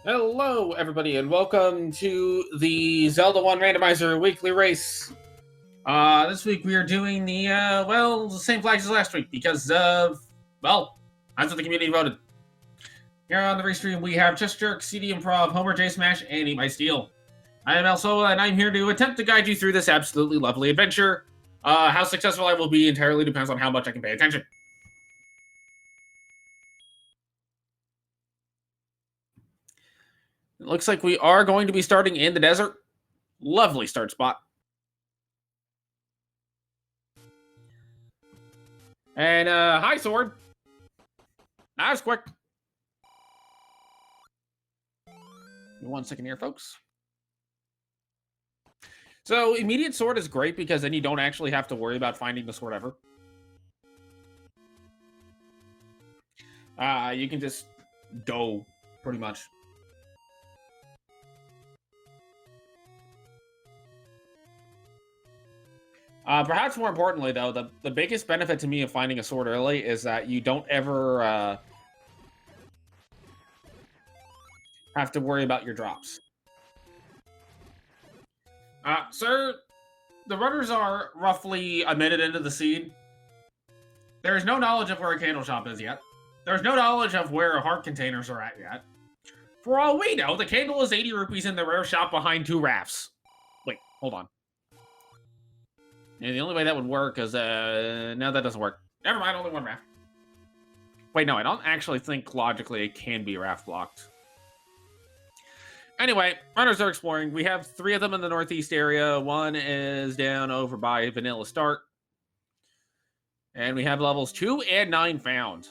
Hello, everybody, and welcome to the Zelda 1 Randomizer weekly race. This week we are doing the same flags as last week because, that's what the community voted. Here on the race stream, we have Just Jerk, CD Improv, Homer J Smash, and Eat My Steel. I am El Solo, and I'm here to attempt to guide you through this absolutely lovely adventure. How successful I will be entirely depends on how much I can pay attention. It looks like we are going to be starting in the desert. Lovely start spot. And, hi, Sword. That was quick. 1 second here, folks. So, immediate sword is great because then you don't actually have to worry about finding the sword ever. You can just go, pretty much. Perhaps more importantly, though, the biggest benefit to me of finding a sword early is that you don't ever have to worry about your drops. Sir, the runners are roughly a minute into the seed. There is no knowledge of where a candle shop is yet. There's no knowledge of where heart containers are at yet. For all we know, the candle is 80 rupees in the rare shop behind 2 rafts. Wait, hold on. And the only way that would work is, no, that doesn't work. Never mind, only 1 raft. Wait, no, I don't actually think logically it can be raft blocked. Anyway, runners are exploring. We have 3 of them in the northeast area. 1 is down over by Vanilla Start. And we have levels 2 and 9 found.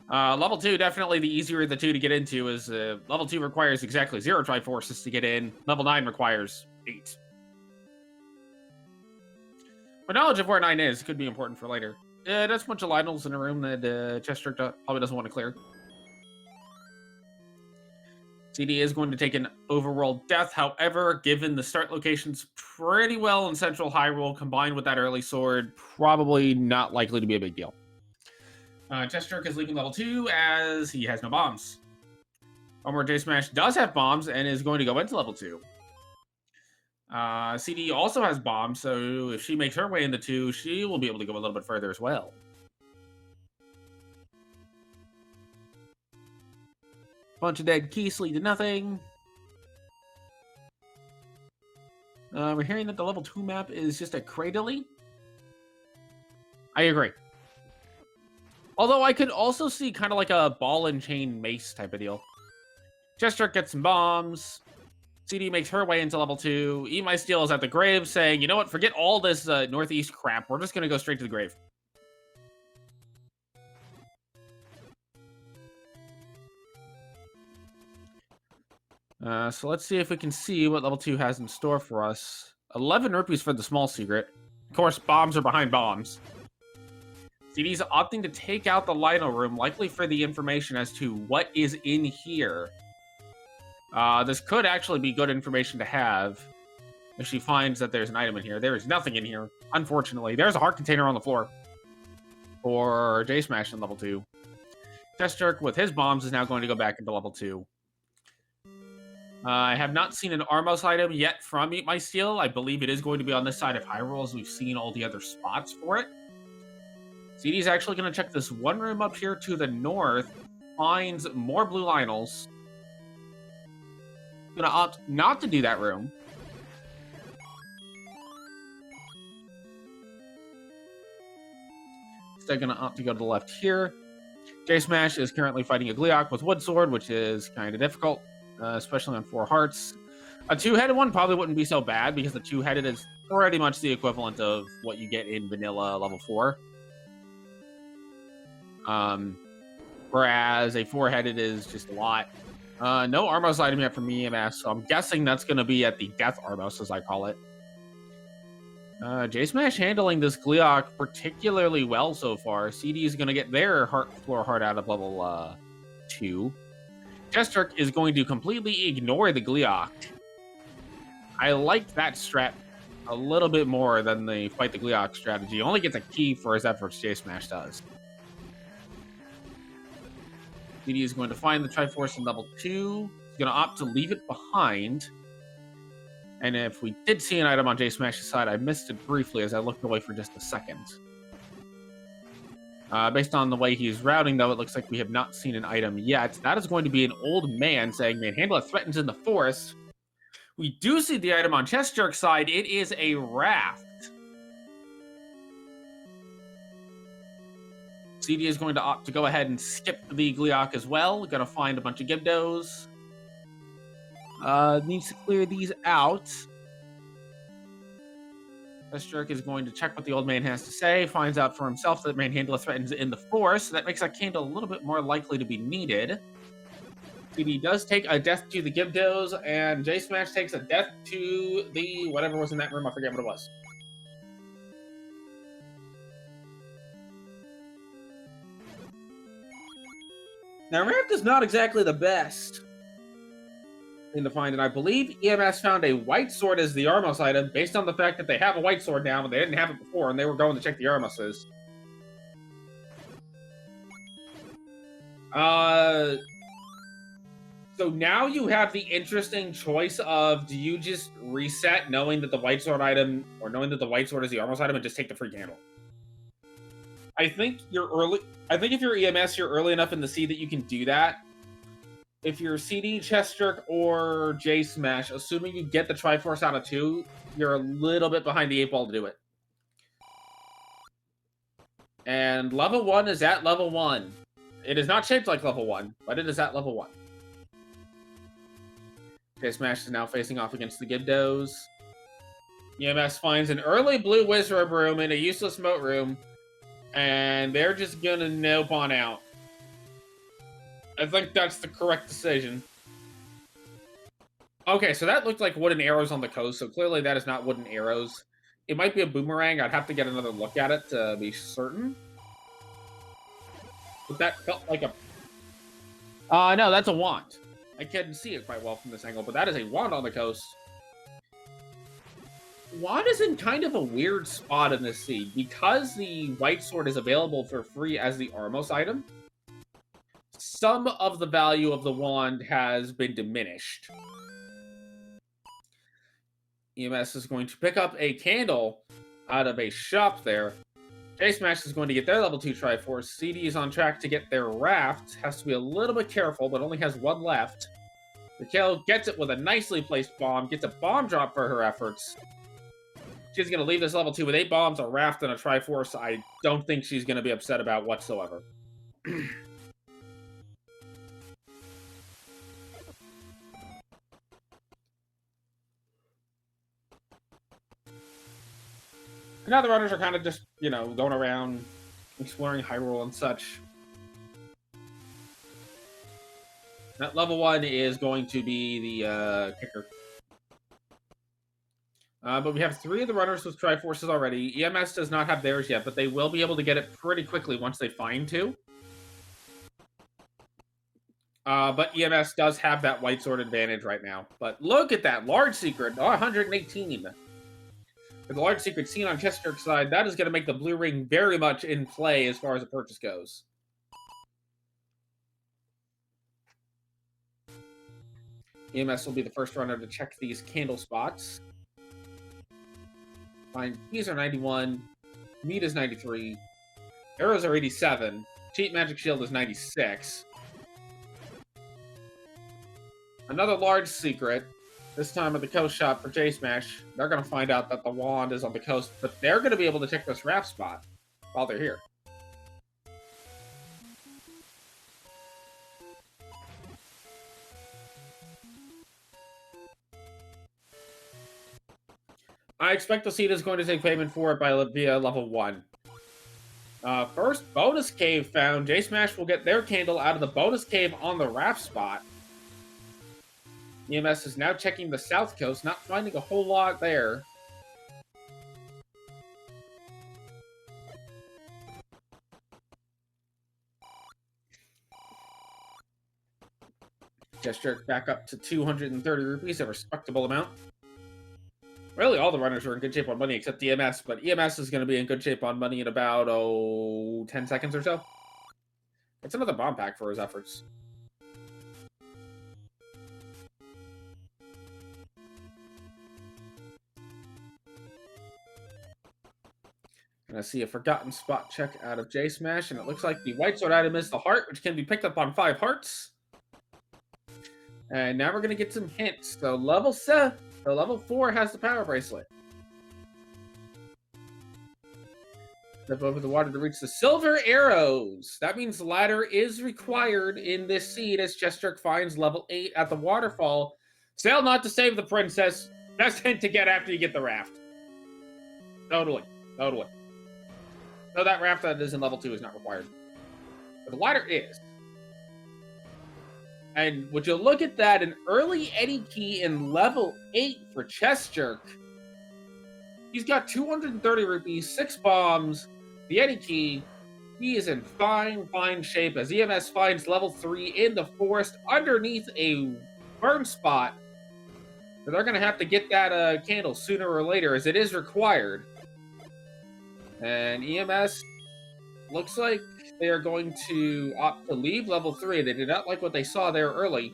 Level 2, definitely the easier of the 2 to get into, is level 2 requires exactly 0 Triforces to get in. Level 9 requires 8. But knowledge of where 9 is could be important for later. That's a bunch of Lionels in a room that Chester probably doesn't want to clear. CD is going to take an overworld death. However, given the start location's pretty well in Central Hyrule, combined with that early sword, probably not likely to be a big deal. Chester is leaving level 2 as he has no bombs. Homer J Smash does have bombs and is going to go into level 2. CD also has bombs, so if she makes her way into 2, she will be able to go a little bit further as well. Bunch of dead keys lead to nothing. We're hearing that the level 2 map is just a cradily. I agree. Although I could also see kind of like a ball and chain mace type of deal. Chester gets some bombs. CD makes her way into level 2. Eat My Steel is at the grave saying, you know what, forget all this northeast crap. We're just going to go straight to the grave. So let's see if we can see what level 2 has in store for us. 11 rupees for the small secret. Of course, bombs are behind bombs. CD's opting to take out the Lino room, likely for the information as to what is in here. This could actually be good information to have if she finds that there's an item in here. There is nothing in here, unfortunately. There's a heart container on the floor for J Smash in level 2. Test Jerk with his bombs is now going to go back into level 2. I have not seen an Armos item yet from Eat My Steel. I believe it is going to be on this side of Hyrule, as we've seen all the other spots for it. CD's actually going to check this one room up here to the north, finds more blue Lionels. Going to opt not to do that room. Instead, going to opt to go to the left here. J Smash is currently fighting a Gleeok with Wood Sword, which is kind of difficult, especially on 4 hearts. A 2-headed one probably wouldn't be so bad because the 2-headed is pretty much the equivalent of what you get in vanilla level 4. Whereas a 4-headed is just a lot. No Armos item yet from EMS, so I'm guessing that's going to be at the Death Armos, as I call it. J Smash handling this Gleeok particularly well so far. CD is going to get their floor heart out of level 2. Chester is going to completely ignore the Gleeok. I like that strat a little bit more than the fight the Gleeok strategy. Only gets a key for his efforts, J Smash does. CD is going to find the Triforce in level 2. He's going to opt to leave it behind. And if we did see an item on J Smash's side, I missed it briefly as I looked away for just a second. Based on the way he's routing, though, it looks like we have not seen an item yet. That is going to be an old man saying, Manhandler threatens in the forest. We do see the item on Chest Jerk's side. It is a raft. CD is going to opt to go ahead and skip the Gleeok as well. Going to find a bunch of Gibdos. Needs to clear these out. Chest Jerk is going to check what the old man has to say. Finds out for himself that Manhandler threatens in the forest. That makes that candle a little bit more likely to be needed. CD does take a death to the Gibdos, and J Smash takes a death to the whatever was in that room. I forget what it was. Now, raft is not exactly the best thing to find, and I believe EMS found a white sword as the Armos item based on the fact that they have a white sword now, and they didn't have it before, and they were going to check the Armoses. So now you have the interesting choice of, do you just reset knowing that the white sword item, or knowing that the white sword is the Armos item, and just take the free candle? I think if you're EMS, you're early enough in the seed that you can do that. If you're CD, Chest Jerk, or J Smash, assuming you get the Triforce out of 2, you're a little bit behind the 8 ball to do it. And level 1 is at level 1. It is not shaped like level 1, but it is at level 1. J Smash is now facing off against the Gibdos. EMS finds an early blue Wizrobe room in a useless moat room, and they're just gonna nope on out. I think that's the correct decision. Okay, so that looked like wooden arrows on the coast, so clearly that is not wooden arrows. It might be a boomerang. I'd have to get another look at it to be certain. But that felt like a... no, that's a wand. I can't see it quite well from this angle, but that is a wand on the coast. Wand is in kind of a weird spot in this seed. Because the white sword is available for free as the Armos item, some of the value of the wand has been diminished. EMS is going to pick up a candle out of a shop there. J Smash is going to get their level 2 Triforce. CD is on track to get their raft. Has to be a little bit careful, but only has one left. Raquel gets it with a nicely placed bomb. Gets a bomb drop for her efforts. She's going to leave this level 2 with 8 bombs, a raft, and a Triforce. I don't think she's going to be upset about whatsoever. Now the runners are kind of just, going around, exploring Hyrule and such. That level 1 is going to be the kicker. But we have 3 of the runners with Triforces already. EMS does not have theirs yet, but they will be able to get it pretty quickly once they find 2. But EMS does have that white sword advantage right now. But look at that large secret, 118. With the large secret seen on Chest Jerk's side, that is going to make the blue ring very much in play as far as the purchase goes. EMS will be the first runner to check these candle spots. Fine, keys are 91, meat is 93, arrows are 87, cheat magic shield is 96. Another large secret. This time at the coast shop for J Smash, they're going to find out that the wand is on the coast, but they're going to be able to check this raft spot while they're here. I expect the seed is going to take payment for it via level 1. First, bonus cave found. J Smash will get their candle out of the bonus cave on the raft spot. EMS is now checking the south coast, not finding a whole lot there. Chest Jerk back up to 230 rupees, a respectable amount. Really, all the runners are in good shape on money except EMS, but EMS is going to be in good shape on money in about, 10 seconds or so. It's another bomb pack for his efforts. And I see a forgotten spot check out of J Smash, and it looks like the white sword item is the heart, which can be picked up on 5 hearts. And now we're going to get some hints. So level 4 has the power bracelet. Step over the water to reach the silver arrows. That means the ladder is required in this seed as Chesterk finds level 8 at the waterfall. Sail not to save the princess. Best hint to get after you get the raft. Totally. So that raft that is in level 2 is not required. But the ladder is. And would you look at that, an early Eddie key in level 8 for Chesterk. He's got 230 rupees, 6 bombs, the Eddie key. He is in fine shape as EMS finds level 3 in the forest underneath a burn spot. But they're going to have to get that candle sooner or later as it is required. And EMS looks like they are going to opt to leave level 3. They did not like what they saw there early.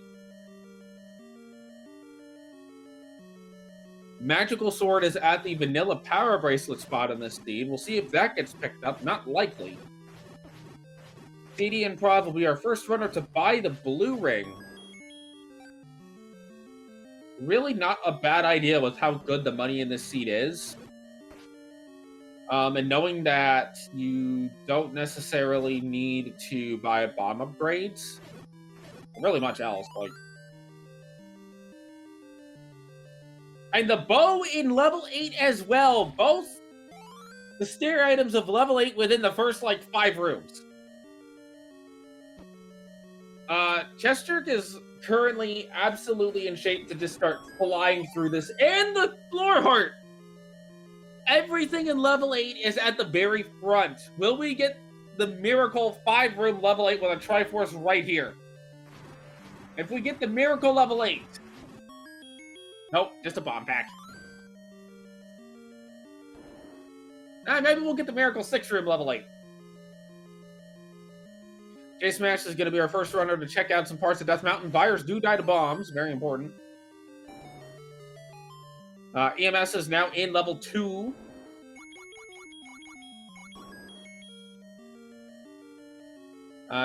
Magical Sword is at the vanilla power bracelet spot in this seed. We'll see if that gets picked up. Not likely. CD and Prov will be our first runner to buy the blue ring. Really not a bad idea with how good the money in this seed is. And knowing that you don't necessarily need to buy bomb upgrades. Or really much else, like. And the bow in level 8 as well. Both the stair items of level 8 within the first, 5 rooms. Chesterk is currently absolutely in shape to just start flying through this. And the floor heart! Everything in level 8 is at the very front. Will we get the miracle 5-room level 8 with a Triforce right here? If we get the miracle level 8... Nope, just a bomb pack. Maybe we'll get the miracle 6-room level 8. J-Smash is going to be our first runner to check out some parts of Death Mountain. Buyers do die to bombs. Very important. EMS is now in level 2.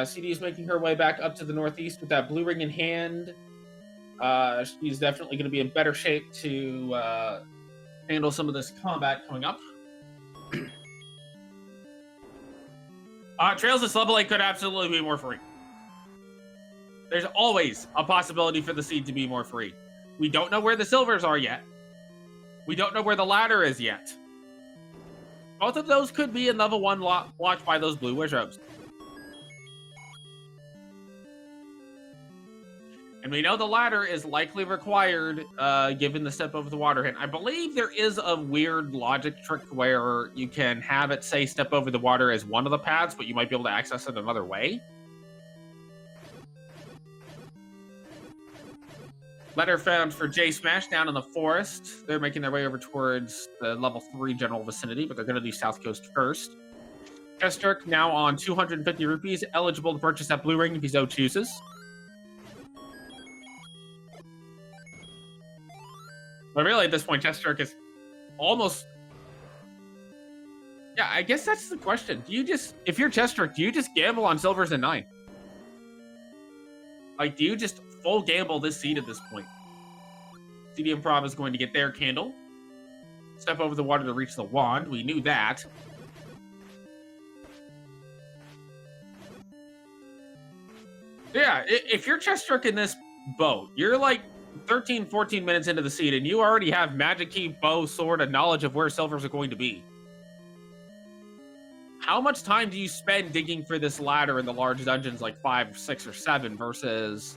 CD is making her way back up to the northeast with that blue ring in hand. She's definitely going to be in better shape to handle some of this combat coming up. Trails this level 8 could absolutely be more free. There's always a possibility for the seed to be more free. We don't know where the silvers are yet. We don't know where the ladder is yet. Both of those could be in level 1 watched by those blue wizards. And we know the ladder is likely required given the step over the water hint. I believe there is a weird logic trick where you can have it say step over the water as one of the paths, but you might be able to access it another way. Letter found for J Smash down in the forest. They're making their way over towards the level 3 general vicinity, but they're going to do South Coast first. Chesterk now on 250 rupees, eligible to purchase that blue ring if he so chooses. But really, at this point, Chesterk is almost... Yeah, I guess that's the question. Do you just... If you're Chesterk, do you just gamble on silvers and 9? Do you just full gamble this seed at this point? CD Improv is going to get their candle. Step over the water to reach the wand. We knew that. Yeah, if you're Chesterk in this boat, you're 13, 14 minutes into the seed, and you already have magic key, bow, sword, and knowledge of where silvers are going to be. How much time do you spend digging for this ladder in the large dungeons 5, 6, or 7 versus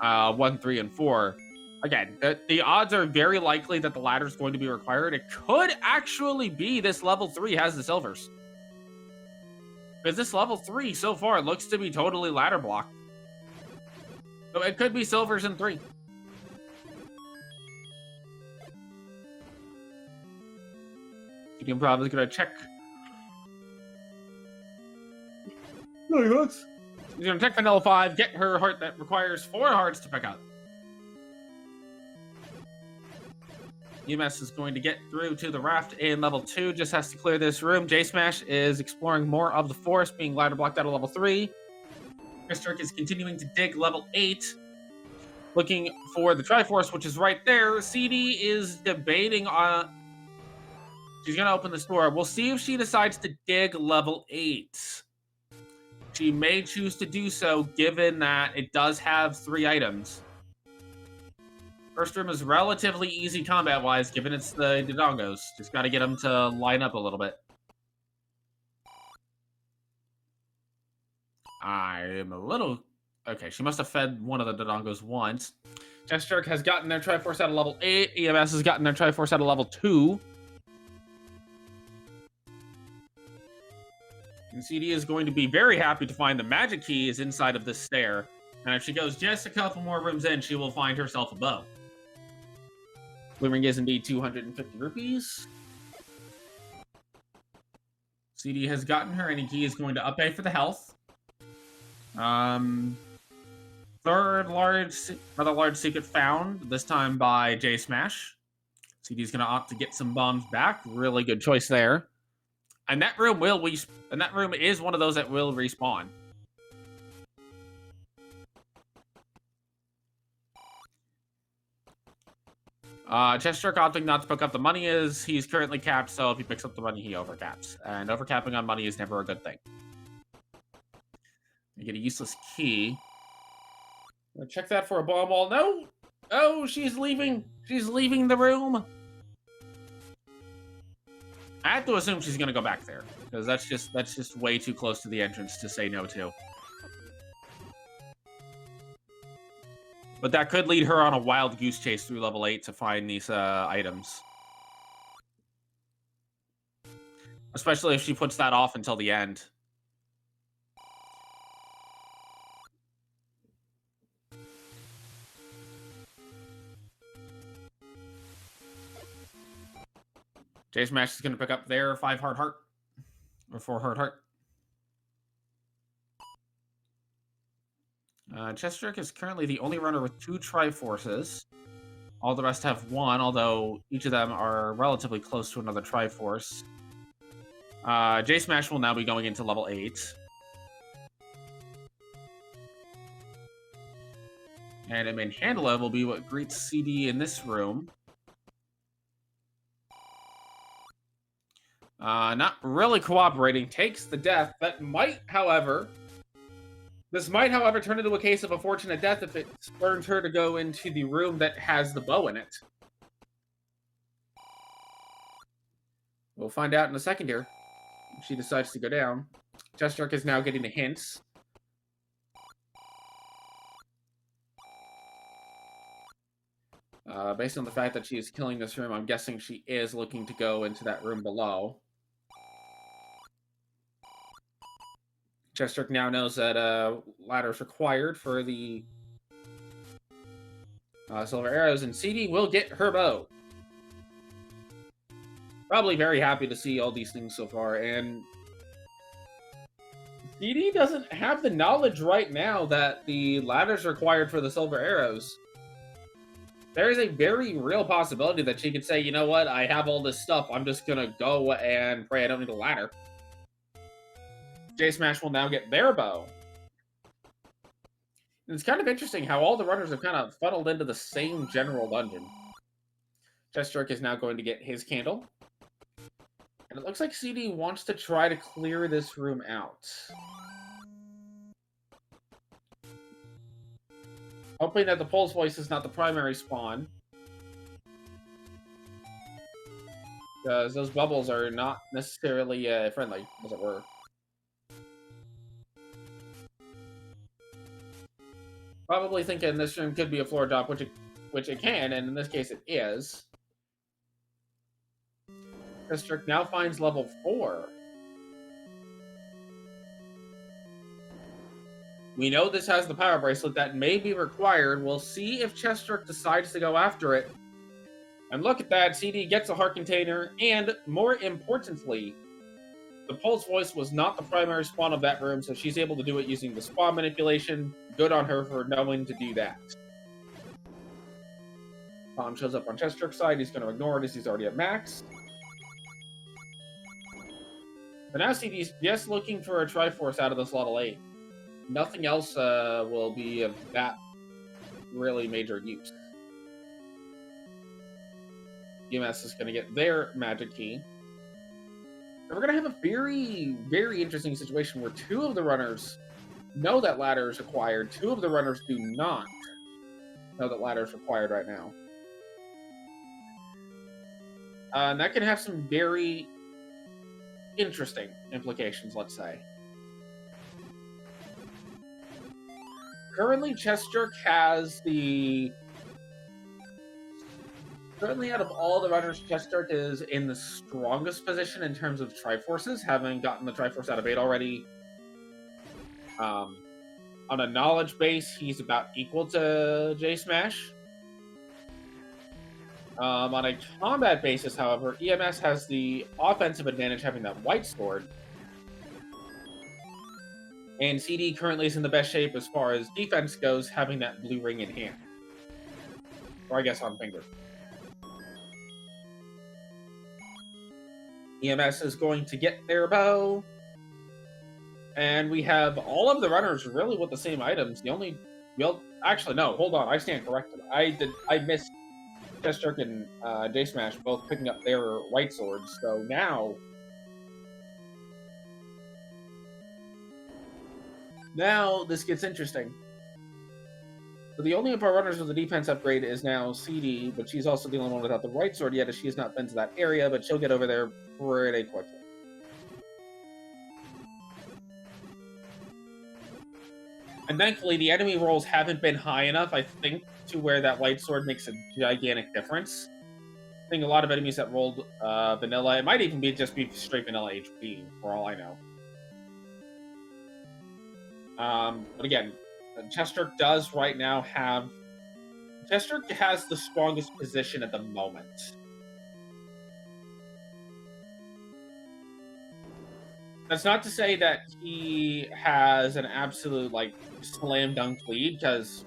1, 3, and 4? Again, the odds are very likely that the ladder is going to be required. It could actually be this level 3 has the silvers. Because this level 3 so far looks to be totally ladder blocked. So it could be silvers in 3. Improv is going to check He's gonna check Vanilla 5, get her heart that requires 4 hearts to pick up. EMS is going to get through to the raft in level 2, just has to clear this room. J-Smash is exploring more of the forest, being ladder blocked out of level 3. Kristerk is continuing to dig level 8, looking for the Triforce, which is right there. CD is debating on... She's going to open this door. We'll see if she decides to dig level 8. She may choose to do so, given that it does have 3 items. First room is relatively easy combat-wise, given it's the Dodongos. Just got to get them to line up a little bit. I'm a little... Okay, she must have fed one of the Dodongos once. Kristerk has gotten their Triforce out of level 8. EMS has gotten their Triforce out of level 2. And CD is going to be very happy to find the magic key is inside of this stair. And if she goes just a couple more rooms in, she will find herself a bow. Blue ring is indeed 250 rupees. CD has gotten her, and he is going to up A for the health. Third rather large secret found, this time by J-Smash. CD's going to opt to get some bombs back. Really good choice there. And that room is one of those that will respawn. Kristerk opting not to pick up the money is he's currently capped, so if he picks up the money, he overcaps. And overcapping on money is never a good thing. You get a useless key. Check that for a bomb wall. No! Oh, she's leaving! She's leaving the room! I have to assume she's gonna go back there, because that's just way too close to the entrance to say no to. But that could lead her on a wild goose chase through level 8 to find these items. Especially if she puts that off until the end. J-Smash is going to pick up their 5 hard heart. Or 4 hard heart. Kristerk is currently the only runner with 2 Triforces. All the rest have 1, although each of them are relatively close to another Triforce. J-Smash will now be going into level 8. And a Manhandla will be what greets CD in this room. Not really cooperating, takes the death. That might, however... This might, however, turn into a case of a fortunate death if it spurns her to go into the room that has the bow in it. We'll find out in a second here. If she decides to go down. Kristerk is now getting the hints. Based on the fact that she is killing this room, I'm guessing she is looking to go into that room below. Kristerk now knows that ladder is required for the silver arrows, and CD will get her bow. Probably very happy to see all these things so far, and CD doesn't have the knowledge right now that the ladder is required for the silver arrows. There is a very real possibility that she could say, you know what, I have all this stuff, I'm just gonna go and pray I don't need a ladder. J-Smash will now get their bow. And it's kind of interesting how all the runners have kind of funneled into the same general dungeon. Kristerk is now going to get his candle. And it looks like CD wants to try to clear this room out. Hoping that the Pulse Voice is not the primary spawn. Because those bubbles are not necessarily friendly, as it were. Probably thinking this room could be a floor drop, which it can, and in this case it is. Kristerk now finds level 4. We know this has the power bracelet that may be required. We'll see if Kristerk decides to go after it. And look at that, CD gets a heart container, and more importantly, The Pulse Voice was not the primary spawn of that room, so she's able to do it using the spawn manipulation. Good on her for knowing to do that. Tom shows up on Chester's side. He's going to ignore it as he's already at max. But now CD's just looking for a Triforce out of this level 8. Nothing else will be of that really major use. EMS is going to get their magic key. And we're going to have a very, very interesting situation where 2 of the runners know that ladder is required. 2 of the runners do not know that ladder is required right now. And that can have some very interesting implications, let's say. Currently, Chester has the... Currently, out of all the runners, Chester is in the strongest position in terms of Triforces, having gotten the Triforce out of 8 already. On a knowledge base, he's about equal to J-Smash. On a combat basis, however, EMS has the offensive advantage having that white sword. And CD currently is in the best shape as far as defense goes, having that blue ring in hand. Or I guess on finger. EMS is going to get their bow. And we have all of the runners really with the same items. The only... Well, actually, no, hold on. I stand corrected. I missed Chester and J-Smash both picking up their white swords. So now... Now, this gets interesting. So the only of our runners with the defense upgrade is now CD, but she's also the only one without the right sword yet, as she has not been to that area, but she'll get over there pretty quickly. And thankfully, the enemy rolls haven't been high enough, I think, to where that white sword makes a gigantic difference. I think a lot of enemies that rolled vanilla, it might even just be straight vanilla HP, for all I know. But again, Chester does right now have... Chester has the strongest position at the moment. That's not to say that he has an absolute, like, slam dunk lead, because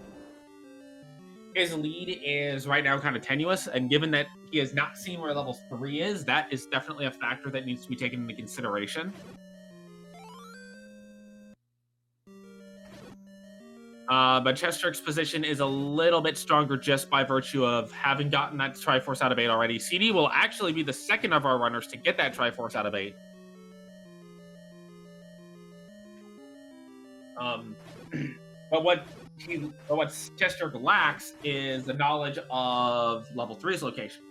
his lead is right now kind of tenuous, and given that he has not seen where level 3 is, that is definitely a factor that needs to be taken into consideration. But Chester's position is a little bit stronger just by virtue of having gotten that Triforce out of 8 already. CD will actually be the second of our runners to get that Triforce out of 8. But what Chester lacks is the knowledge of level 3's location.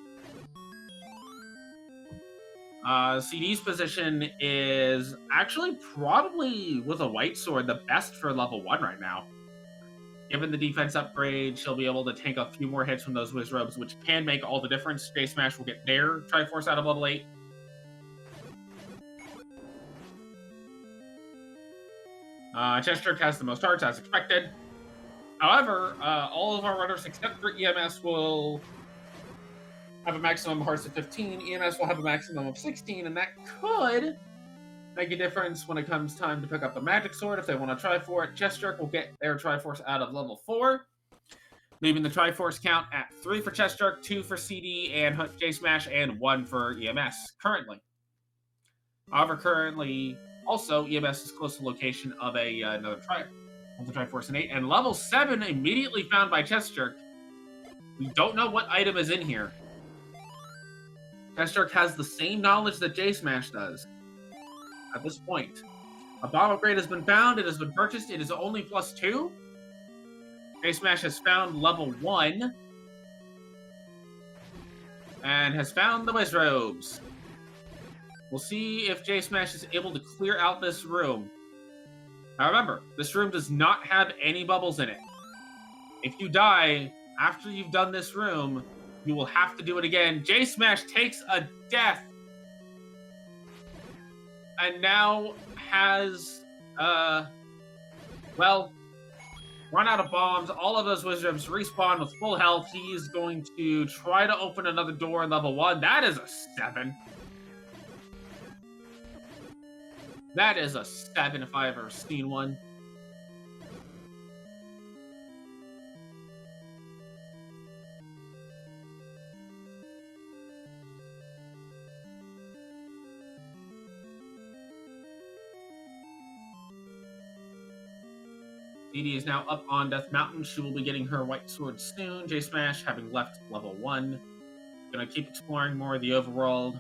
CD's position is actually probably, with a white sword, the best for level 1 right now. Given the defense upgrade, she'll be able to take a few more hits from those Wiz Robes, which can make all the difference. J-Smash will get their Triforce out of level 8. Chester has the most hearts, as expected. However, all of our runners, except for EMS, will have a maximum of hearts of 15. EMS will have a maximum of 16, and that could make a difference when it comes time to pick up the magic sword if they want to try for it. Chester will get their Triforce out of level 4, leaving the Triforce count at 3 for Chester, 2 for CD and J-Smash, and 1 for EMS currently. However, currently, also, EMS is close to the location of another Triforce in 8, and level 7 immediately found by Chester. We don't know what item is in here. Chester has the same knowledge that J-Smash does. At this point, a bomb upgrade has been found. It has been purchased. It is only +2. J-Smash has found level 1 and has found the Wiz Robes. We'll see if J-Smash is able to clear out this room. Now remember, this room does not have any bubbles in it. If you die after you've done this room, you will have to do it again. J-Smash takes a death. And now has, well, run out of bombs. All of those Wizards respawn with full health. He's going to try to open another door in level 1. That is a 7. That is a 7 if I ever seen one. Dee is now up on Death Mountain. She will be getting her white sword soon. J Smash, having left level 1. Gonna keep exploring more of the overworld.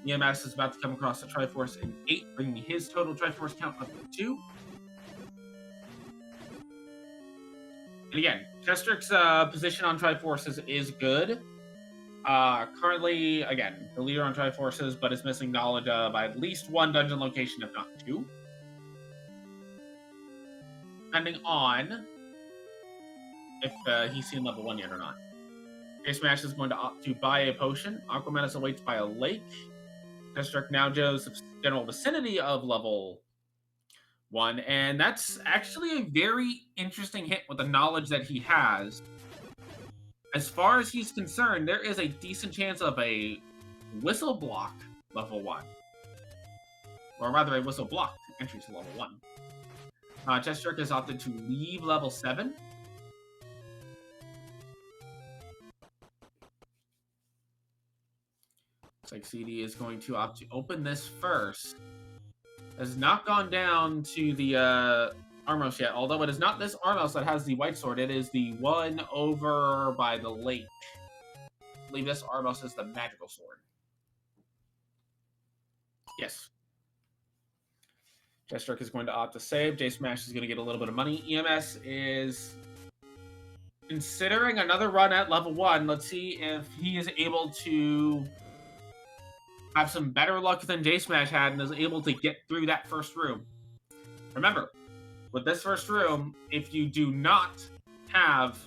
EMS is about to come across the Triforce in 8, bringing his total Triforce count up to 2. And again, Chestrick's position on Triforces is good. Currently, again, the leader on Triforces, but is missing knowledge of at least 1 dungeon location, if not 2. Depending on if he's seen level 1 yet or not. J-Smash is going to opt to buy a potion. Aquamanus awaits by a lake. Chestrick now goes general vicinity of level 1, and that's actually a very interesting hit with the knowledge that he has. As far as he's concerned, there is a decent chance of a whistle block level 1. Or rather, a whistle block entry to level 1. Chestrick has opted to leave level 7. Looks like CD is going to opt to open this first. Has not gone down to the Armos yet, although it is not this Armos that has the white sword. It is the one over by the lake. I believe this Armos is the magical sword. Yes. Chestrick is going to opt to save. J-Smash is going to get a little bit of money. EMS is considering another run at level 1. Let's see if he is able to have some better luck than J-Smash had and is able to get through that first room. Remember, with this first room, if you do not have...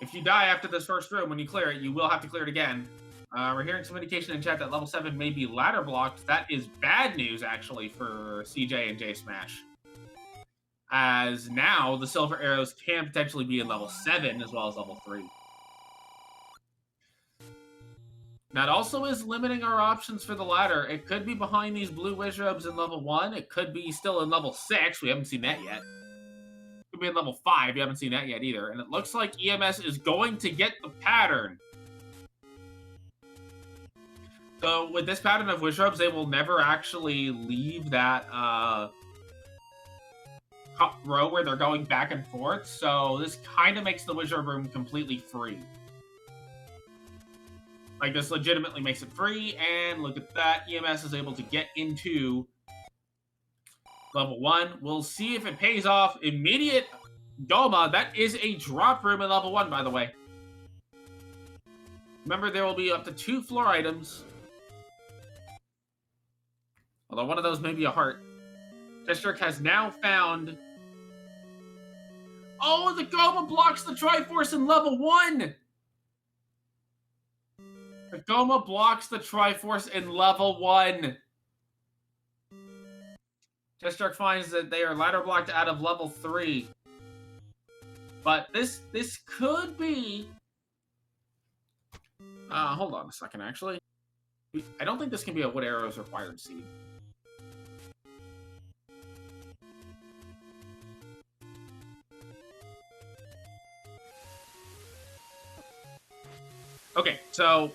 If you die after this first room, when you clear it, you will have to clear it again. We're hearing some indication in chat that level 7 may be ladder blocked. That is bad news, actually, for CJ and J-Smash. As now, the silver arrows can potentially be in level 7 as well as level 3. That also is limiting our options for the ladder. It could be behind these blue wizrobes in level 1. It could be still in level 6. We haven't seen that yet. It could be in level 5. We haven't seen that yet either. And it looks like EMS is going to get the pattern. So with this pattern of wizrobes, they will never actually leave that row where they're going back and forth. So this kind of makes the wizrobe room completely free. Like, this legitimately makes it free, and look at that. EMS is able to get into level 1. We'll see if it pays off. Immediate Goma. That is a drop room in level 1, by the way. Remember, there will be up to 2 floor items. Although one of those may be a heart. Chestrick has now found... Oh, the Goma blocks the Triforce in level 1! The Goma blocks the Triforce in level 1. Chestrick finds that they are ladder blocked out of level 3. But this could be... hold on a second, actually. I don't think this can be a wood arrows required seed. Okay, so...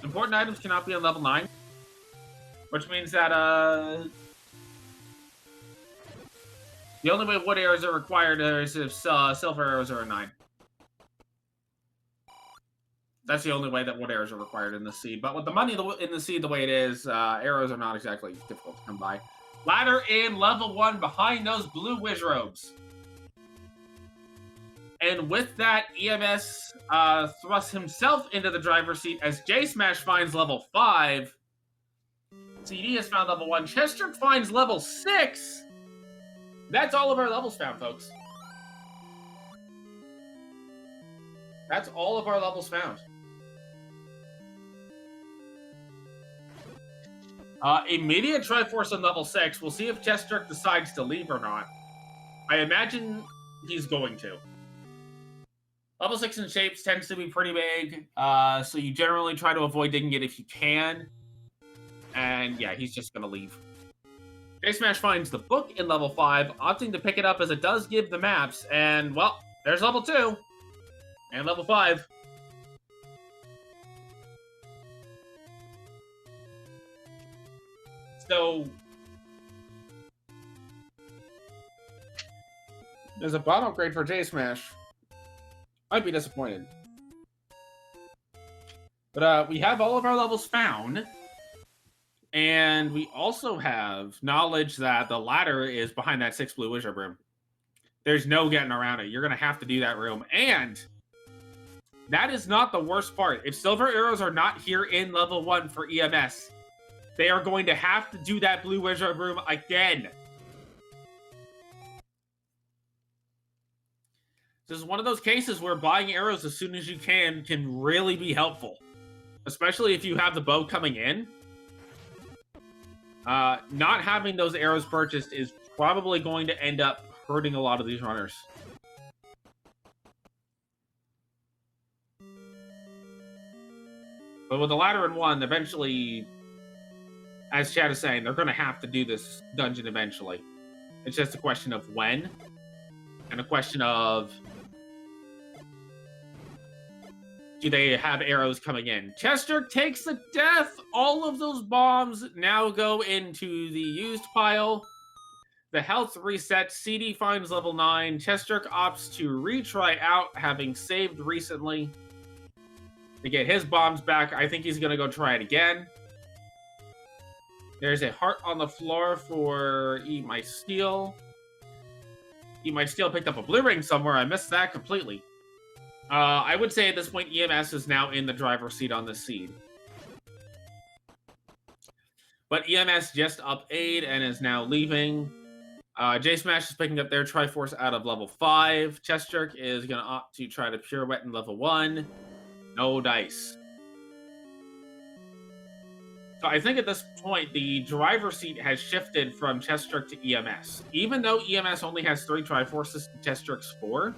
important items cannot be on level 9. Which means that, the only way wood arrows are required is if silver arrows are a 9. That's the only way that wood arrows are required in the seed. But with the money in the seed the way it is, arrows are not exactly difficult to come by. Ladder in level 1 behind those blue wizrobes. And with that, EMS thrusts himself into the driver's seat as J-Smash finds level 5. CD has found level 1. Chestrick finds level 6. That's all of our levels found, folks. That's all of our levels found. Immediate Triforce on level 6. We'll see if Chestrick decides to leave or not. I imagine he's going to. Level 6 in shapes tends to be pretty big, so you generally try to avoid digging it if you can. And yeah, he's just gonna leave. J-Smash finds the book in level 5, opting to pick it up as it does give the maps, and well, there's level 2. And level 5. So there's a bomb upgrade for J-Smash. I'd be disappointed. But we have all of our levels found. And we also have knowledge that the ladder is behind that 6 blue wizard room. There's no getting around it. You're going to have to do that room. And that is not the worst part. If silver arrows are not here in level 1 for EMS, they are going to have to do that blue wizard room again. This is one of those cases where buying arrows as soon as you can really be helpful. Especially if you have the bow coming in. Not having those arrows purchased is probably going to end up hurting a lot of these runners. But with the ladder in 1, eventually, as Chad is saying, they're going to have to do this dungeon eventually. It's just a question of when, and a question of, do they have arrows coming in? Chester takes the death. All of those bombs now go into the used pile. The health resets. CD finds level 9. Chester opts to retry out, having saved recently. To get his bombs back, I think he's going to go try it again. There's a heart on the floor for Eat My Steel. Eat My Steel picked up a blue ring somewhere. I missed that completely. I would say at this point, EMS is now in the driver's seat on this seed. But EMS just up 8 and is now leaving. J-Smash is picking up their Triforce out of level 5. Chestjerk is going to opt to try to Pirouette in level 1. No dice. So I think at this point, the driver's seat has shifted from Chestjerk to EMS. Even though EMS only has 3 Triforces and Chestjerk's 4,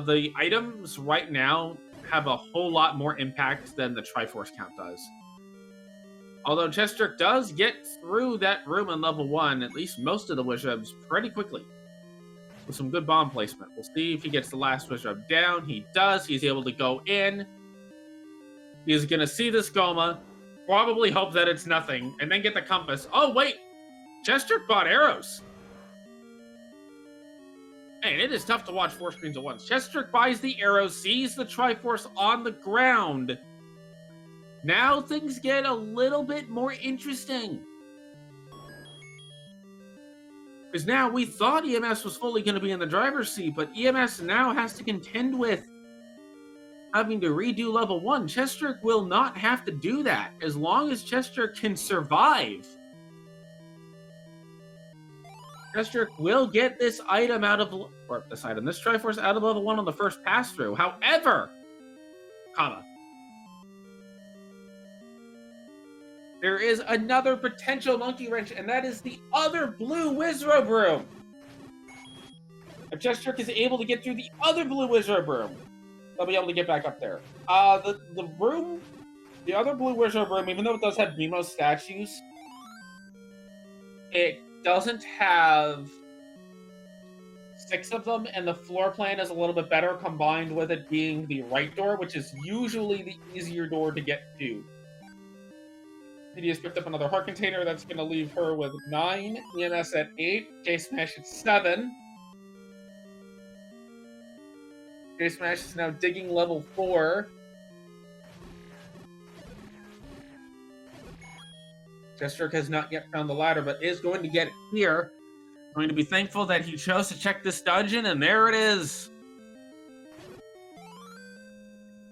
the items right now have a whole lot more impact than the Triforce count does. Although Chestjerk does get through that room in level 1, at least most of the Wizrubs, pretty quickly. With some good bomb placement. We'll see if he gets the last Wizrub down. He does. He's able to go in. He's going to see this Goma. Probably hope that it's nothing. And then get the compass. Oh, wait! Chestjerk bought arrows. Man, it is tough to watch 4 screens at once. Chestjerk buys the arrows, sees the Triforce on the ground. Now things get a little bit more interesting. Because now we thought EMS was fully going to be in the driver's seat, but EMS now has to contend with having to redo level 1. Chestjerk will not have to do that as long as Chestjerk can survive. Chestjerk will get this item out of, or this Triforce out of level 1 on the first pass through. However, there is another potential monkey wrench, and that is the other blue Wizrobe room. If Chestjerk is able to get through the other blue Wizrobe room, they'll be able to get back up there. The other blue Wizrobe room, even though it does have Nemo statues, it doesn't have 6 of them, and the floor plan is a little bit better combined with it being the right door, which is usually the easier door to get to. CD has picked up another heart container. That's going to leave her with 9. EMS at 8. J-Smash at 7. J-Smash is now digging level 4. Chestjerk has not yet found the ladder, but is going to get it here. Going to be thankful that he chose to check this dungeon, and there it is.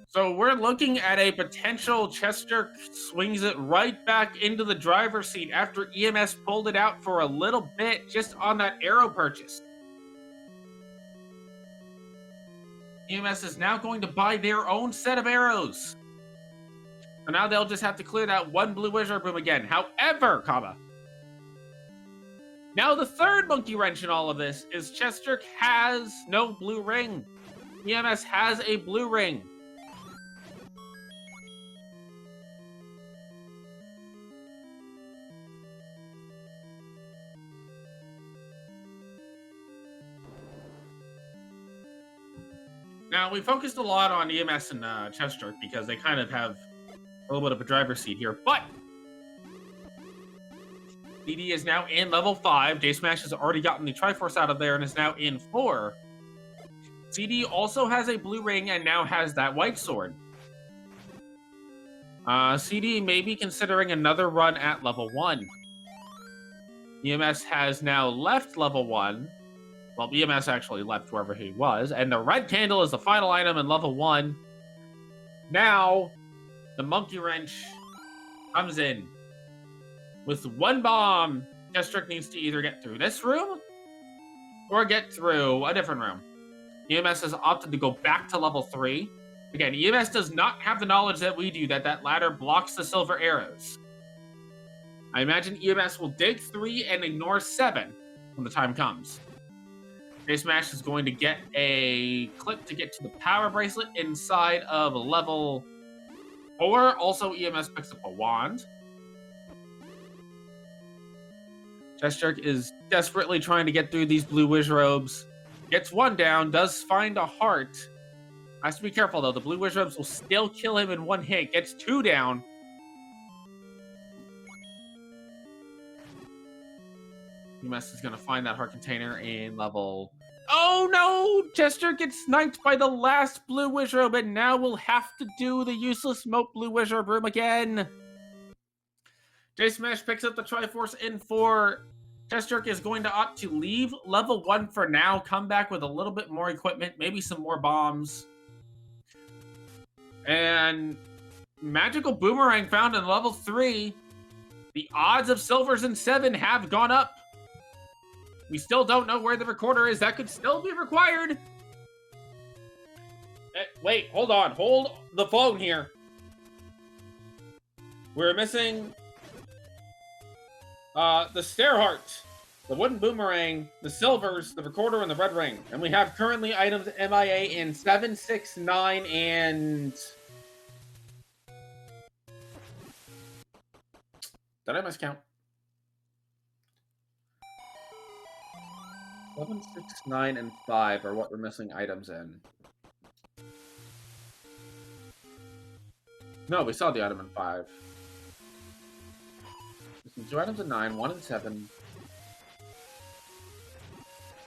So we're looking at a potential Chestjerk swings it right back into the driver's seat after EMS pulled it out for a little bit just on that arrow purchase. EMS is now going to buy their own set of arrows. So now they'll just have to clear that one blue wizard room again. However, now the third monkey wrench in all of this is Chestjerk has no blue ring. EMS has a blue ring. Now, we focused a lot on EMS and Chester because they kind of have a little bit of a driver's seat here, but CD is now in level 5. J-Smash has already gotten the Triforce out of there and is now in 4. CD also has a blue ring and now has that white sword. CD may be considering another run at level 1. EMS has now left level 1. Well, EMS actually left wherever he was, and the red candle is the final item in level 1. Now, the monkey wrench comes in. With one bomb, Chestrick needs to either get through this room or get through a different room. EMS has opted to go back to level 3. Again, EMS does not have the knowledge that we do that that ladder blocks the silver arrows. I imagine EMS will dig 3 and ignore 7 when the time comes. J-Smash is going to get a clip to get to the power bracelet inside of level 4. Also, EMS picks up a wand. Chestrick is desperately trying to get through these blue whiz robes. Gets one down, does find a heart. Has to be careful, though. The blue whiz robes will still kill him in one hit. Gets 2 down. EMS is going to find that heart container in level... Oh, no! Chester gets sniped by the last blue whiz robe, and now we'll have to do the useless moat blue whiz robe room again. J-Smash picks up the Triforce in 4. Chestrick is going to opt to leave level 1 for now, come back with a little bit more equipment, maybe some more bombs. And magical boomerang found in level 3. The odds of silvers in 7 have gone up. We still don't know where the recorder is. That could still be required. Wait, hold on. Hold the phone here. We're missing the stair heart, the wooden boomerang, the silvers, the recorder, and the red ring. And we have currently items MIA in 7, 6, 9, and... Did I miscount? 7, 6, 9, and 5 are what we're missing items in. No, we saw the item in 5. Missing 2 items in 9, 1 in 7.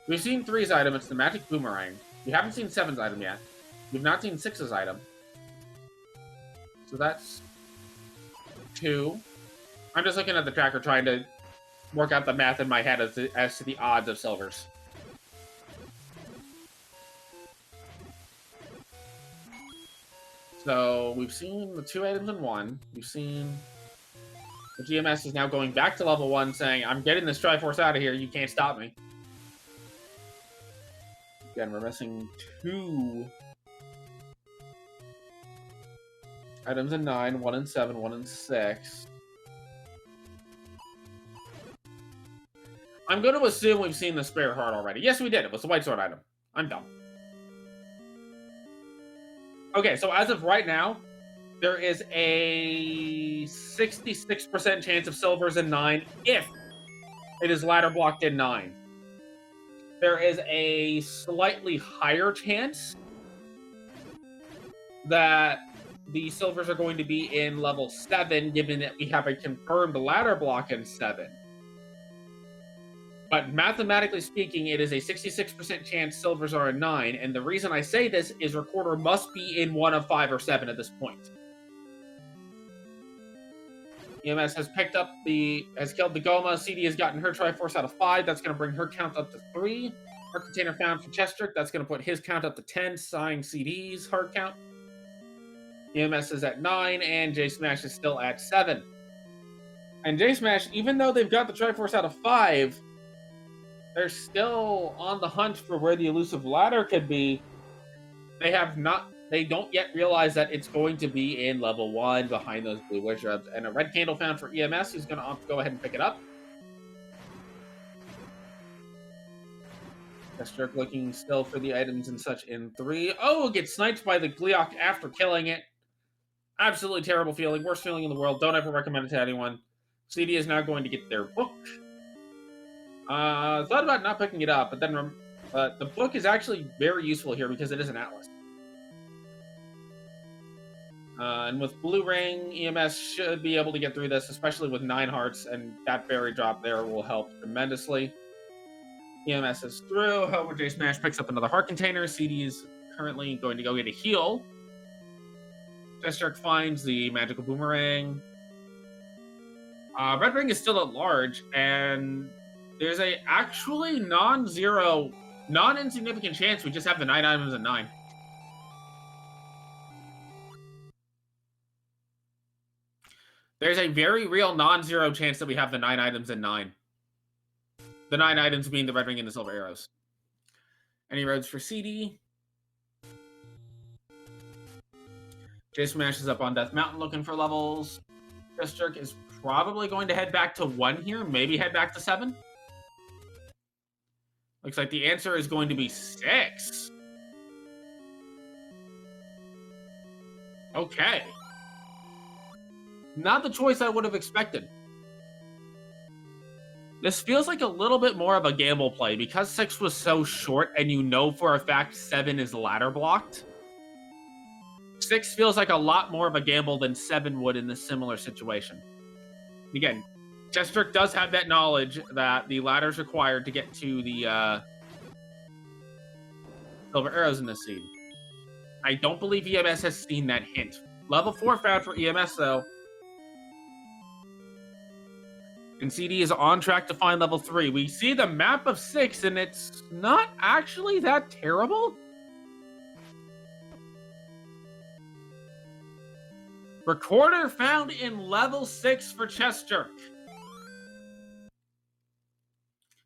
We've seen 3's item, it's the magic boomerang. We haven't seen 7's item yet. We've not seen 6's item. So that's 2. I'm just looking at the tracker trying to work out the math in my head as to the odds of silvers. So, we've seen the 2 items in 1. We've seen... The GMS is now going back to level 1, saying, I'm getting this Triforce out of here, you can't stop me. Again, we're missing 2 items in 9, 1 in 7, 1 in 6. I'm going to assume we've seen the spare heart already. Yes, we did. It was the white sword item. I'm dumb. Okay, so as of right now, there is a 66% chance of silvers in 9 if it is ladder blocked in 9. There is a slightly higher chance that the silvers are going to be in level 7, given that we have a confirmed ladder block in 7. But mathematically speaking, it is a 66% chance silvers are in 9, and the reason I say this is recorder must be in 1 of 5 or 7 at this point. EMS has picked up has killed the Goma. CD has gotten her Triforce out of 5. That's going to bring her count up to 3. Heart container found for Chestrick. That's going to put his count up to 10, sighing CD's heart count. EMS is at 9, and J-Smash is still at 7. And J-Smash, even though they've got the Triforce out of 5, they're still on the hunt for where the elusive ladder could be. They don't yet realize that it's going to be in level 1 behind those blue wish rubs. And a red candle found for EMS, who's going to go ahead and pick it up. Deathstroke looking still for the items and such in 3. Oh, gets sniped by the Gleeok after killing it. Absolutely terrible feeling. Worst feeling in the world. Don't ever recommend it to anyone. CD is now going to get their book. Thought about not picking it up, but then the book is actually very useful here because it is an atlas. And with Blue Ring, EMS should be able to get through this, especially with 9 hearts, and that berry drop there will help tremendously. EMS is through. However, J Smash picks up another heart container. CD is currently going to go get a heal. Deathstroke finds the magical boomerang. Red Ring is still at large, and there's a actually non-zero, non-insignificant chance we just have the 9 items at 9. There's a very real non-zero chance that we have the 9 items at 9. The 9 items being the red ring and the silver arrows. Any roads for CD? J Smash is up on Death Mountain looking for levels. Deathstroke is probably going to head back to 1 here, maybe head back to 7. Looks like the answer is going to be 6. Okay. Not the choice I would have expected. This feels like a little bit more of a gamble play because 6 was so short and you know for a fact 7 is ladder blocked. 6 feels like a lot more of a gamble than 7 would in this similar situation. Again, Deathstroke does have that knowledge that the ladder is required to get to the silver arrows in this scene. I don't believe EMS has seen that hint. Level 4 found for EMS, though. And CD is on track to find level 3. We see the map of 6, and it's not actually that terrible. Recorder found in level 6 for Chester.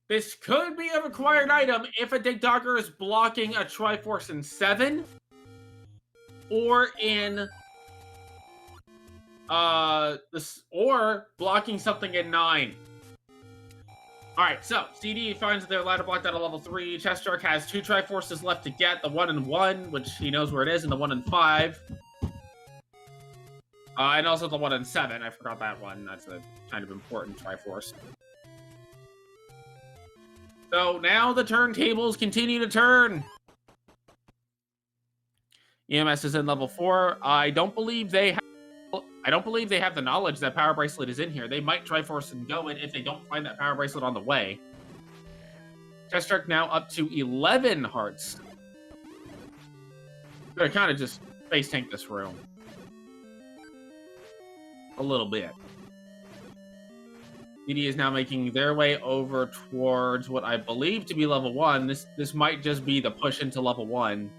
This could be a required item if a TikToker is blocking a Triforce in 7 or in or blocking something in 9. Alright, so CD finds their ladder blocked out of level 3. Chester has 2 Triforces left to get, the 1 in 1, which he knows where it is, and the 1 in 5. And also the 1 in 7. I forgot that one. That's a kind of important Triforce. So now the turntables continue to turn. EMS is in level 4. I don't believe they have the knowledge that Power Bracelet is in here. They might Triforce and go in if they don't find that Power Bracelet on the way. Deathstroke now up to 11 hearts. Gonna kind of just face tank this room. A little bit. CD is now making their way over towards what I believe to be level 1. This might just be the push into level 1.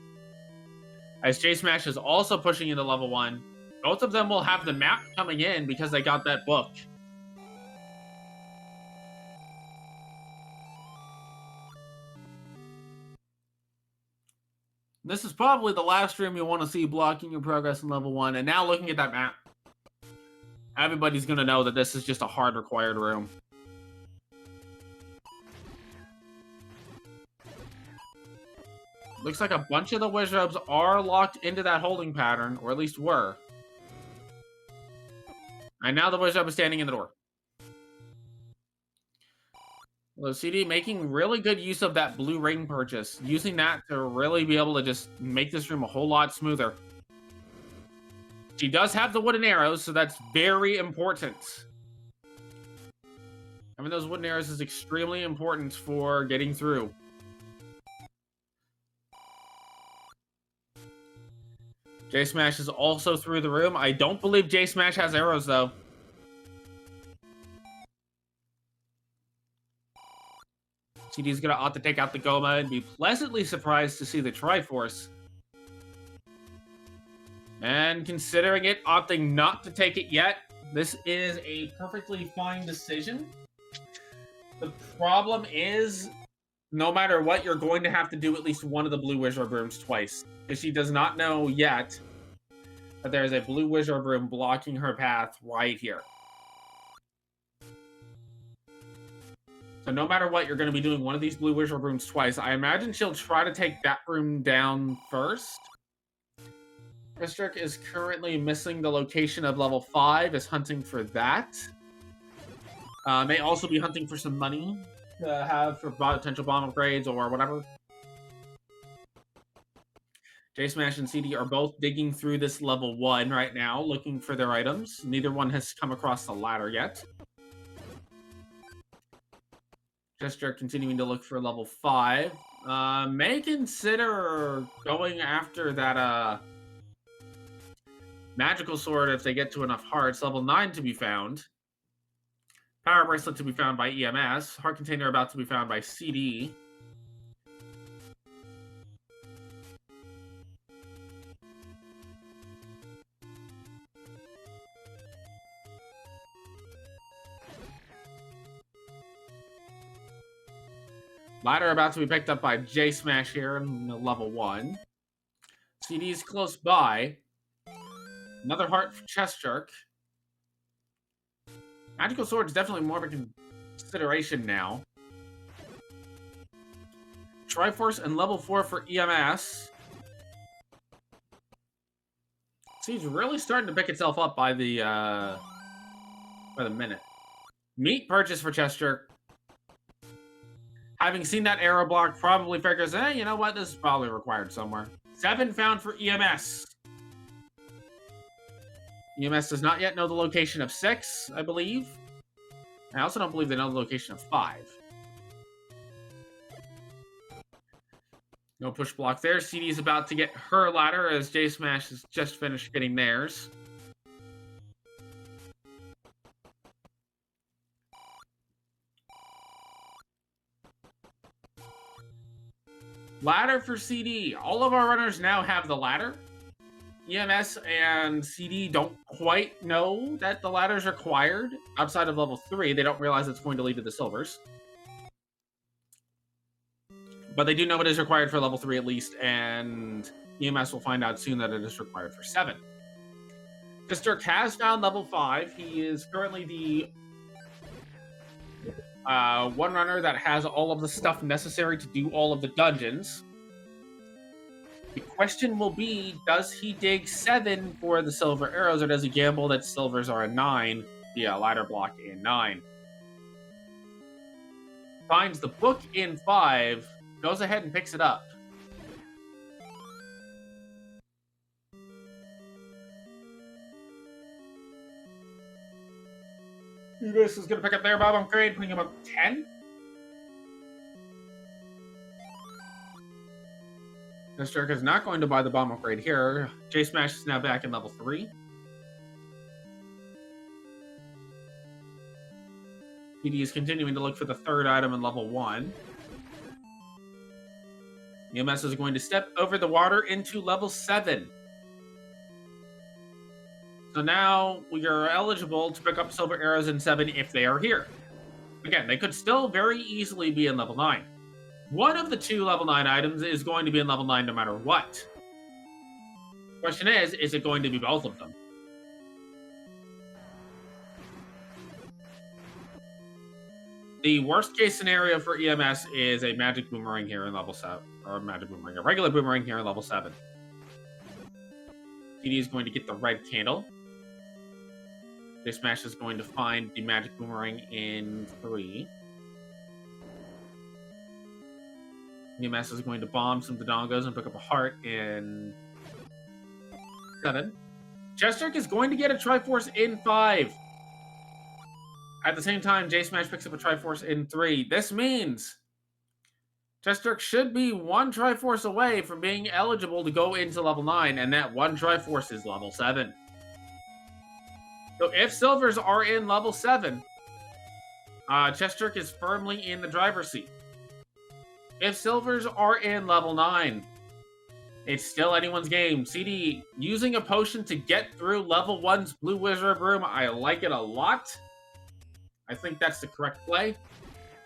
As J Smash is also pushing into level 1. Both of them will have the map coming in because they got that book. This is probably the last room you want to see blocking your progress in level 1. And now looking at that map, everybody's going to know that this is just a hard required room. Looks like a bunch of the Wizrobes are locked into that holding pattern, or at least were. And now the Wizrobe is standing in the door. Well, CD making really good use of that blue ring purchase. Using that to really be able to just make this room a whole lot smoother. She does have the wooden arrows, so that's very important. Having those wooden arrows is extremely important for getting through. J Smash is also through the room. I don't believe J Smash has arrows, though. CD's gonna opt to take out the Goma and be pleasantly surprised to see the Triforce. And considering it, opting not to take it yet, this is a perfectly fine decision. The problem is, no matter what, you're going to have to do at least one of the blue Wizard rooms twice. Because she does not know yet that there is a blue Wizard room blocking her path right here. So no matter what, you're going to be doing one of these blue wizard rooms twice. I imagine she'll try to take that room down first. District is currently missing the location of level 5, is hunting for that. May also be hunting for some money to have for potential bomb upgrades or whatever. J Smash and CD are both digging through this level 1 right now, looking for their items. Neither one has come across the ladder yet. Gesture continuing to look for level 5. May consider going after that magical sword if they get to enough hearts. Level 9 to be found. Power bracelet to be found by EMS. Heart container about to be found by CD. Ladder about to be picked up by J Smash here in level 1. CD's close by. Another heart for Chest Jerk. Magical Sword is definitely more of a consideration now. Triforce and level 4 for EMS. Seems really starting to pick itself up by the minute. Meat purchase for Chest Jerk. Having seen that arrow block, probably figures, you know what? This is probably required somewhere. 7 found for EMS. EMS does not yet know the location of 6, I believe. I also don't believe they know the location of 5. No push block there. CD is about to get her ladder as J Smash has just finished getting theirs. Ladder for CD. All of our runners now have the ladder. EMS and CD don't quite know that the ladder is required. Outside of level 3, they don't realize it's going to lead to the silvers. But they do know it is required for level 3 at least, and EMS will find out soon that it is required for 7. Dirk has found level 5. He is currently the one runner that has all of the stuff necessary to do all of the dungeons. The question will be, does he dig 7 for the silver arrows, or does he gamble that silvers are a 9 via ladder block in 9? Finds the book in 5, goes ahead and picks it up. This is going to pick up their bomb upgrade, putting him up 10. Dirk is not going to buy the bomb upgrade here. J Smash is now back in level 3. PD is continuing to look for the third item in level 1. EMS is going to step over the water into level 7. So now we are eligible to pick up silver arrows in 7 if they are here. Again, they could still very easily be in level 9. One of the 2 level 9 items is going to be in level 9 no matter what. Question is it going to be both of them? The worst case scenario for EMS is a magic boomerang here in level 7. Or a regular boomerang here in level 7. TD is going to get the red candle. J Smash is going to find the magic boomerang in 3. EMS is going to bomb some Dodongos and pick up a heart in 7. Chestrick is going to get a Triforce in 5. At the same time, J Smash picks up a Triforce in 3. This means Chestrick should be 1 Triforce away from being eligible to go into level 9, and that 1 Triforce is level 7. So if silvers are in level 7, Chestrick is firmly in the driver's seat. If silvers are in level 9, it's still anyone's game. CD, using a potion to get through level 1's Blue Wizard Room, I like it a lot. I think that's the correct play.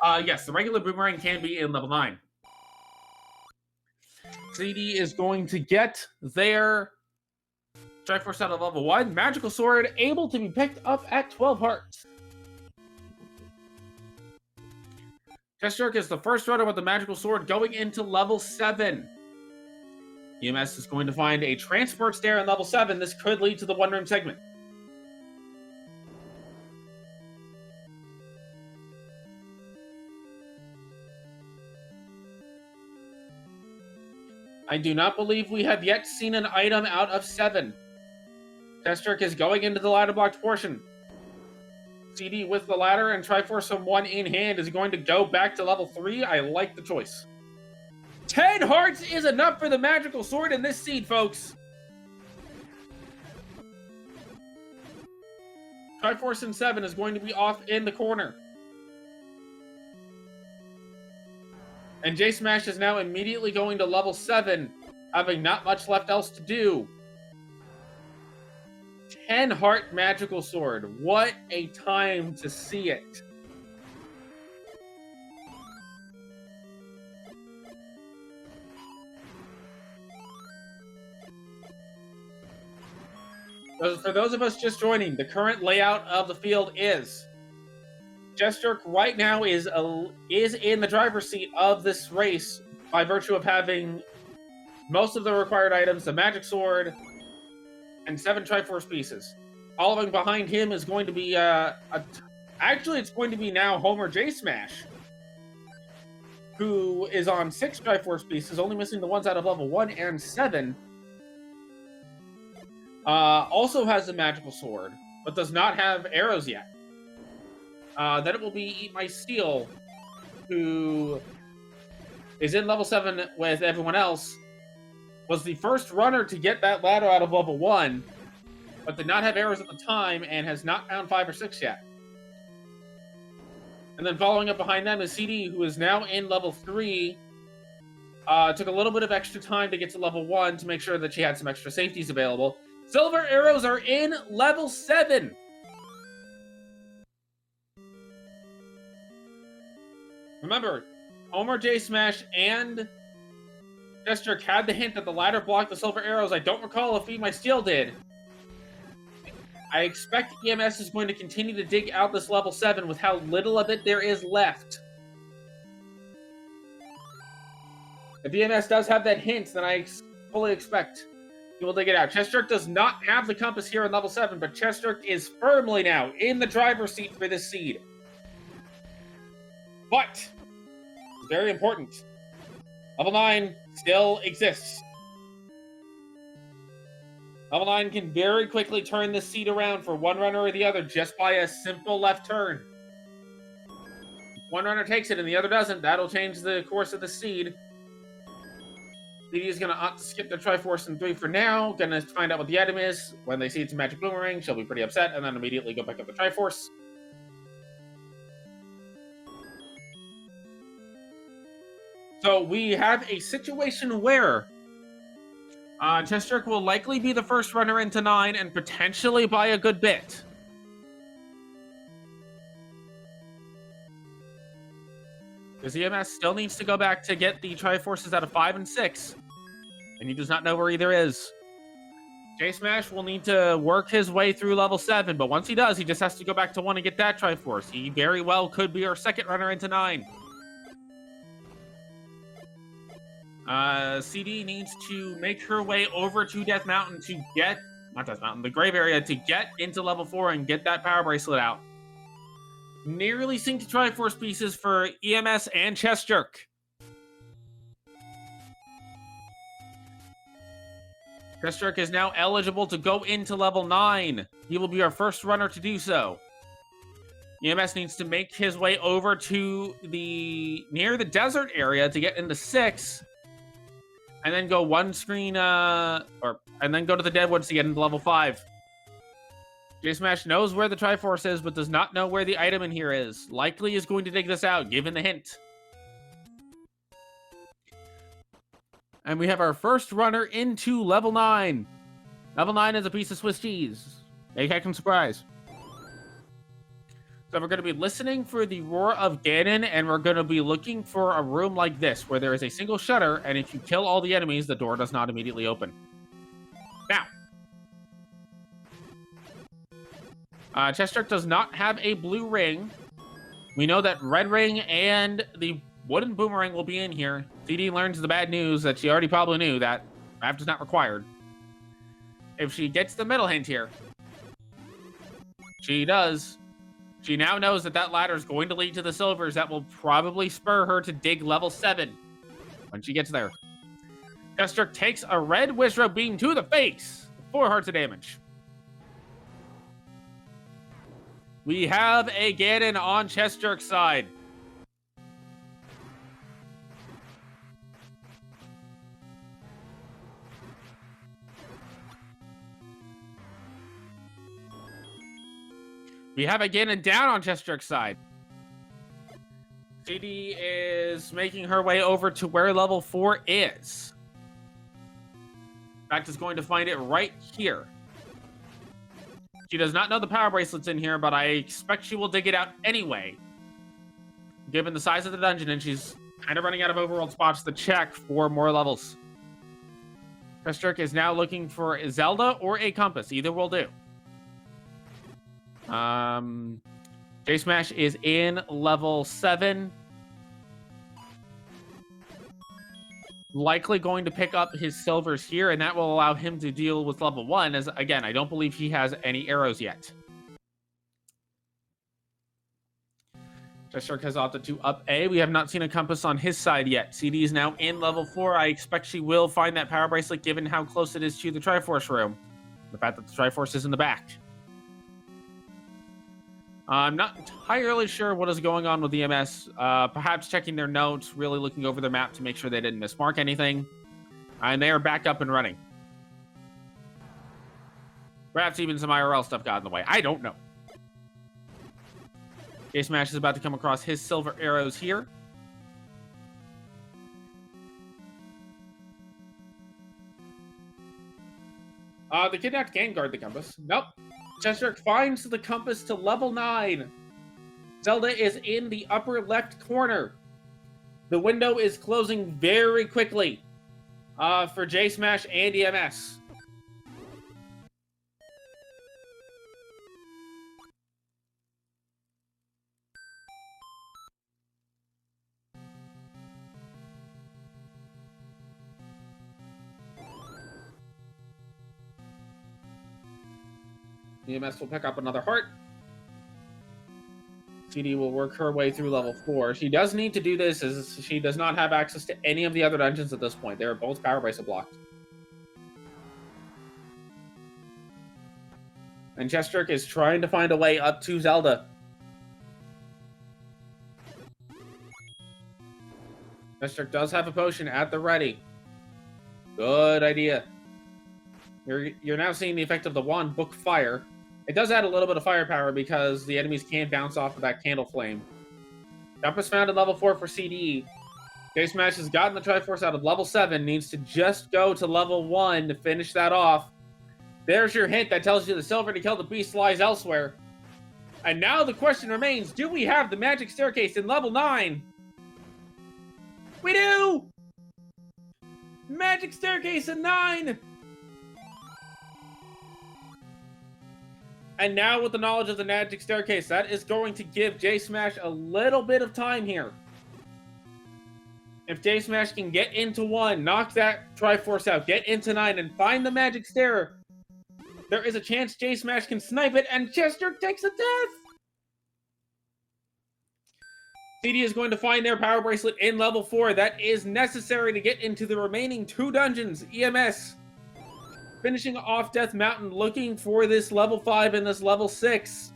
Yes, the regular boomerang can be in level 9. CD is going to get their Triforce out of level 1. Magical Sword able to be picked up at 12 hearts. Chesterk is the first runner with the magical sword going into level 7. EMS is going to find a transport stair in level 7. This could lead to the one-room segment. I do not believe we have yet seen an item out of 7. Chesterk is going into the ladder-blocked portion. CD with the ladder and Triforce 1 in hand is going to go back to level 3. I like the choice. 10 hearts is enough for the magical sword in this seed, folks. Triforce 7 is going to be off in the corner. And J Smash is now immediately going to level 7, having not much left else to do. 10 heart magical sword. What a time to see it. For those of us just joining, the current layout of the field is Chesterk right now is in the driver's seat of this race by virtue of having most of the required items, the magic sword, and 7 Triforce pieces. Following behind him is going to be actually it's going to be now Homer J Smash, who is on 6 Triforce pieces, only missing the ones out of level 1 and 7. Also has the magical sword, but does not have arrows yet. Then it will be Eat My Steel, who is in level 7 with everyone else, was the first runner to get that ladder out of level 1, but did not have arrows at the time and has not found 5 or 6 yet. And then following up behind them is CD, who is now in level 3. Took a little bit of extra time to get to level 1 to make sure that she had some extra safeties available. Silver arrows are in level 7. Remember, Homer J Smash and Chesterk had the hint that the ladder blocked the silver arrows. I don't recall if Eat My Steel did. I expect EMS is going to continue to dig out this level 7 with how little of it there is left. If EMS does have that hint, then I fully expect he will dig it out. Chesterk does not have the compass here in level 7, but Chesterk is firmly now in the driver's seat for this seed. But, it's very important, level 9 still exists. Level 9 can very quickly turn this seed around for one runner or the other just by a simple left turn. If one runner takes it and the other doesn't, that'll change the course of the seed. CD is going to opt to skip the Triforce in 3 for now. Going to find out what the item is. When they see it's a magic boomerang, she'll be pretty upset and then immediately go back up the Triforce. So we have a situation where Chesterk will likely be the first runner into 9 and potentially by a good bit. Because EMS still needs to go back to get the Triforces out of 5 and 6. And he does not know where either is. J Smash will need to work his way through level 7, but once he does, he just has to go back to 1 and get that Triforce. He very well could be our second runner into 9. CD needs to make her way over to Death Mountain to get, not Death Mountain, the Grave Area, to get into level 4 and get that Power Bracelet out. Nearly synced Triforce pieces for EMS and Chesterk. Chesterk is now eligible to go into level 9. He will be our first runner to do so. EMS needs to make his way over to near the desert area to get into 6. And then go one screen, and then go to the Deadwoods to get into level 5. J Smash knows where the Triforce is, but does not know where the item in here is. Likely is going to dig this out, given the hint. And we have our first runner into level 9. Level 9 is a piece of Swiss cheese. AK can surprise. So we're going to be listening for the Roar of Ganon, and we're going to be looking for a room like this, where there is a single shutter, and if you kill all the enemies, the door does not immediately open. Now, Chesterk does not have a blue ring, We know that Red Ring and the Wooden Boomerang will be in here. CD learns the bad news that she already probably knew, that Raft is not required. If she gets the middle hint here, she does. She now knows that that ladder is going to lead to the silvers. That will probably spur her to dig level 7 when she gets there. Chesterk takes a red Wizrobe beam to the face. 4 hearts of damage. We have a Ganon on Chesterk's side. We have a Ganon down on Chesterk's side. CD is making her way over to where level 4 is. In fact, is going to find it right here. She does not know the power bracelet's in here, but I expect she will dig it out anyway, given the size of the dungeon, and she's kind of running out of overworld spots to check for more levels. Chesterk is now looking for a Zelda or a compass. Either will do. J-Smash is in level 7. Likely going to pick up his silvers here, and that will allow him to deal with level 1, as, again, I don't believe he has any arrows yet. Chesterk has opted to up A. We have not seen a compass on his side yet. CD is now in level 4. I expect she will find that power bracelet, given how close it is to the Triforce room. The fact that the Triforce is in the back. I'm not entirely sure what is going on with EMS. Perhaps checking their notes, really looking over their map to make sure they didn't mismark anything. And they are back up and running. Perhaps even some IRL stuff got in the way. I don't know. J-Smash is about to come across his silver arrows here. The kidnapped can guard the compass. Nope. Chesterk finds the compass to level 9. Zelda is in the upper left corner. The window is closing very quickly for J-Smash and EMS. EMS will pick up another heart. CD will work her way through level 4. She does need to do this, as she does not have access to any of the other dungeons at this point. They are both power bracelet blocked. And Chesterk is trying to find a way up to Zelda. Chesterk does have a potion at the ready. Good idea. You're now seeing the effect of the wand, Book Fire. It does add a little bit of firepower because the enemies can bounce off of that candle flame. Compass found at level 4 for CD. J-Smash has gotten the Triforce out of level 7. Needs to just go to level 1 to finish that off. There's your hint that tells you the silver to kill the beast lies elsewhere. And now the question remains, do we have the magic staircase in level 9? We do! Magic staircase in 9! And now with the knowledge of the magic staircase, that is going to give J-Smash a little bit of time here. If J-Smash can get into 1, knock that Triforce out, get into 9, and find the magic stair, there is a chance J-Smash can snipe it, and Chesterk takes a death! CD is going to find their power bracelet in level 4. That is necessary to get into the remaining 2 dungeons. EMS finishing off Death Mountain, looking for this level 5 and this level 6.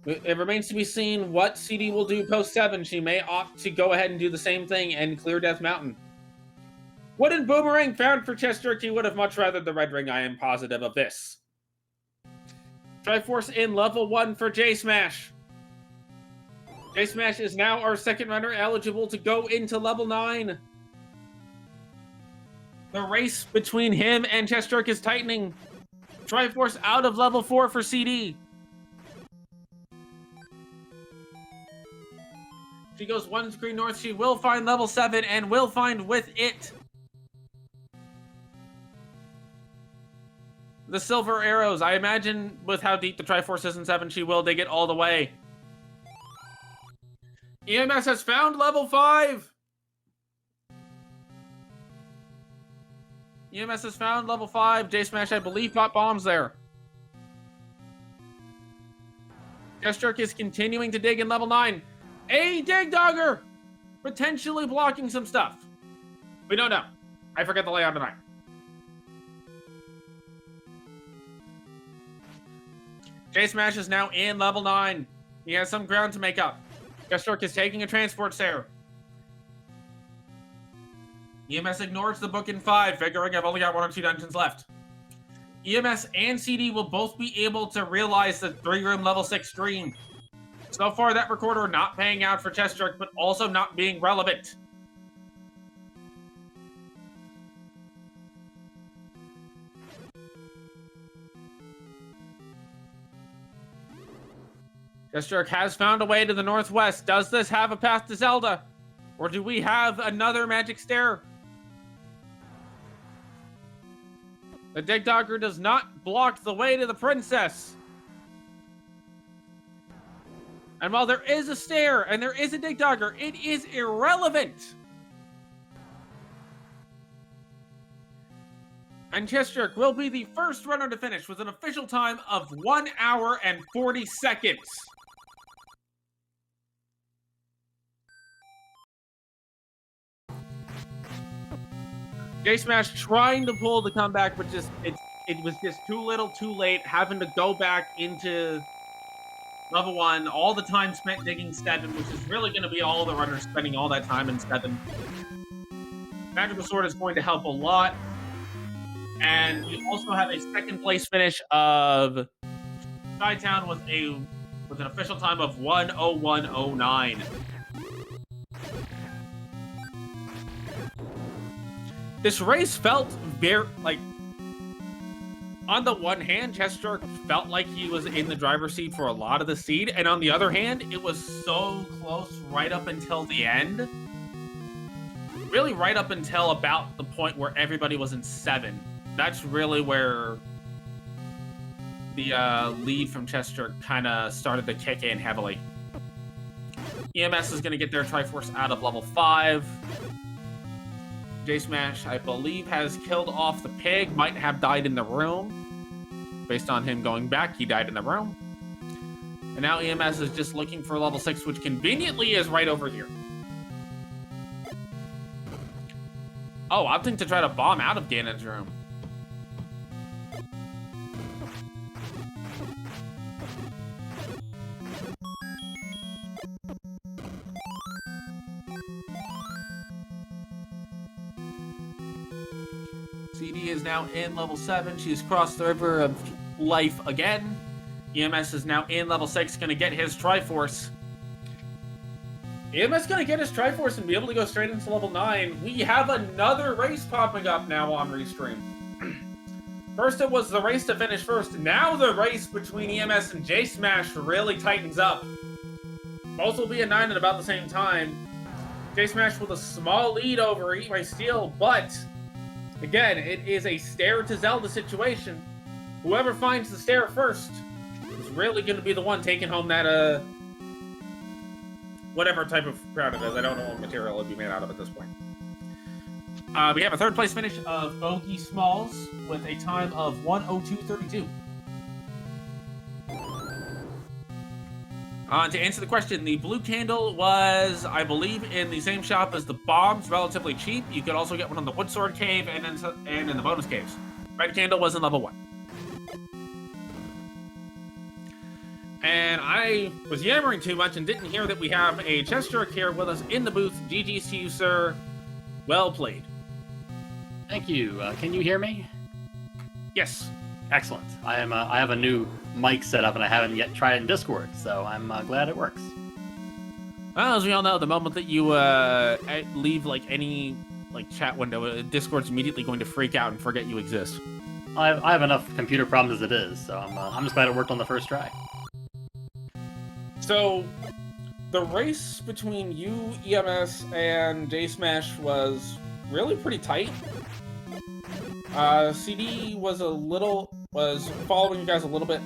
It remains to be seen what CD will do post 7. She may opt to go ahead and do the same thing and clear Death Mountain. Wooden Boomerang found for Chesterk. He would have much rather the red ring, I am positive of this. Triforce in level 1 for J-Smash. J-Smash is now our second runner, eligible to go into level 9. The race between him and Chesterk is tightening. Triforce out of level 4 for CD. She goes 1 screen north. She will find level 7 and will find with it The silver arrows. I imagine with how deep the Triforce is in 7, she will dig it all the way. EMS has found level 5! EMS has found level 5. J-Smash, I believe, got bombs there. Chess-Jerk is continuing to dig in level 9. A Dig Dogger! Potentially blocking some stuff. We don't know. I forget the layout tonight. J-Smash is now in level 9. He has some ground to make up. Chess-Jerk is taking a transport stare. EMS ignores the book in 5, figuring I've only got 1 or 2 dungeons left. EMS and CD will both be able to realize the 3-room level 6 stream. So far, that recorder not paying out for Chess-Jerk, but also not being relevant. Chess-Jerk has found a way to the northwest. Does this have a path to Zelda? Or do we have another magic stair? The Dig Dogger does not block the way to the princess. And while there is a stair and there is a Dig Dogger, it is irrelevant. And Chess-Jerk will be the first runner to finish with an official time of 1 hour and 40 seconds. J-Smash trying to pull the comeback, but it was just too little, too late, having to go back into level 1, all the time spent digging 7, which is really going to be all the runners spending all that time in 7. Magical Sword is going to help a lot. And we also have a second place finish of Skytown with an official time of 1:01:09. This race felt very, like, on the one hand, Chess-Jerk felt like he was in the driver's seat for a lot of the seed, and on the other hand, it was so close right up until the end. Really right up until about the point where everybody was in 7. That's really where the lead from Chess-Jerk kind of started to kick in heavily. EMS is going to get their Triforce out of level 5. J-Smash, I believe, has killed off the pig, might have died in the room. Based on him going back, he died in the room. And now EMS is just looking for level 6, which conveniently is right over here. Oh, opting to try to bomb out of Ganon's room. CD is now in level 7. She's crossed the river of life again. EMS is now in level 6, going to get his Triforce. EMS going to get his Triforce and be able to go straight into level 9. We have another race popping up now on Restream. First it was the race to finish first. Now the race between EMS and J-Smash really tightens up. Both will be at 9 at about the same time. J-Smash with a small lead over Eat My Steel, but again, it is a stair to Zelda situation. Whoever finds the stair first is really going to be the one taking home that, whatever type of crown it is. I don't know what material it would be made out of at this point. We have a third place finish of Bogey Smalls with a time of 1:02:32. To answer the question, the blue candle was, I believe, in the same shop as the bombs, relatively cheap. You could also get one on the Wood Sword Cave and in the bonus caves. Red candle was in level 1. And I was yammering too much and didn't hear that we have a Chess-Jerk here with us in the booth. GG's to you, sir. Well played. Thank you. Can you hear me? Yes. Excellent. I have a new mic set up and I haven't yet tried it in Discord, so I'm glad it works. Well, as we all know, the moment that you leave like any chat window, Discord's immediately going to freak out and forget you exist. I have enough computer problems as it is, so I'm just glad it worked on the first try. So, the race between you, EMS, and J-Smash was really pretty tight. CD was following you guys a little bit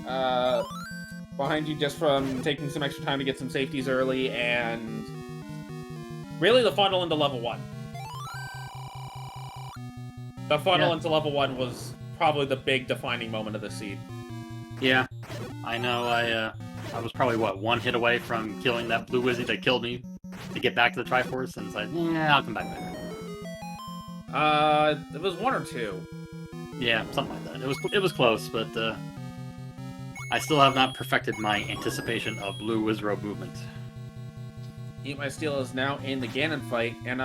behind you just from taking some extra time to get some safeties early, and really the funnel into level 1. The funnel into level 1 was probably the big defining moment of the seed. Yeah, I know. I was probably what, 1 hit away from killing that blue wizzy that killed me to get back to the Triforce, and it's like, yeah, I'll come back later. It was 1 or 2. Yeah, something like that. It was close, but I still have not perfected my anticipation of blue Wizrobe movement. Eat My Steel is now in the Ganon fight, and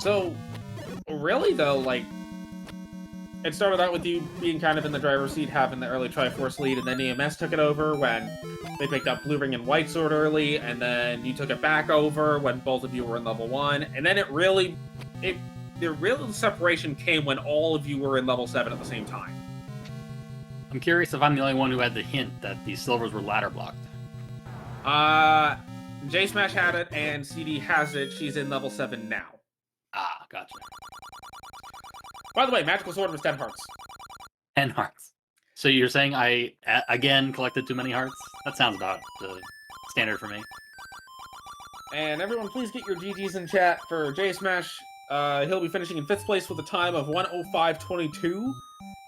so really though, like, it started out with you being kind of in the driver's seat, having the early Triforce lead, and then EMS took it over when they picked up Blue Ring and White Sword early, and then you took it back over when both of you were in level 1, and then the real separation came when all of you were in level 7 at the same time. I'm curious if I'm the only one who had the hint that the silvers were ladder blocked. J Smash had it, and CD has it. She's in level 7 now. Ah, gotcha. By the way, Magical Sword was 10 hearts. 10 hearts. So you're saying I, again, collected too many hearts? That sounds about standard for me. And everyone, please get your GGs in chat for J Smash. He'll be finishing in 5th place with a time of 1:05.22.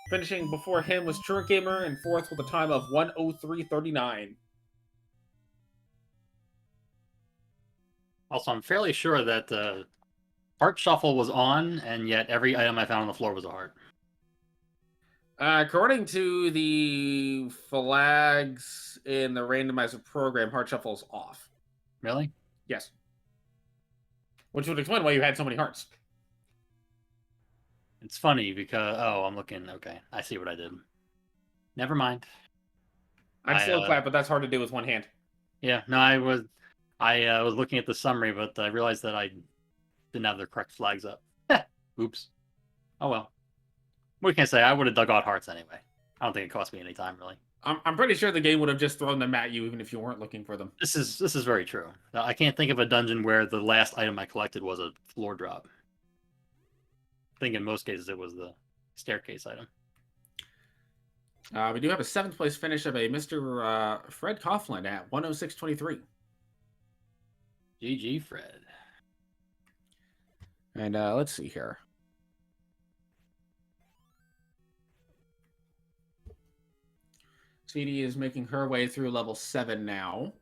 Finishing before him was Truant Gamer in 4th with a time of 1:03.39. Also, I'm fairly sure that Heart Shuffle was on, and yet every item I found on the floor was a heart. According to the flags in the Randomizer program, Heart Shuffle is off. Really? Yes. Which would explain why you had so many hearts. It's funny because... Oh, I'm looking... Okay, I see what I did. Never mind. I'm slow clap, but that's hard to do with one hand. Yeah, no, I was looking at the summary, but I realized that I didn't have the correct flags up. Oops. Oh well. What can I say? I would have dug out hearts anyway. I don't think it cost me any time, really. I'm pretty sure the game would have just thrown them at you even if you weren't looking for them. This is very true. I can't think of a dungeon where the last item I collected was a floor drop. I think in most cases it was the staircase item. We do have a 7th place finish of a Mr. Fred Coughlin at 1:06.23. GG, Fred. And let's see here. CD is making her way through level 7 now.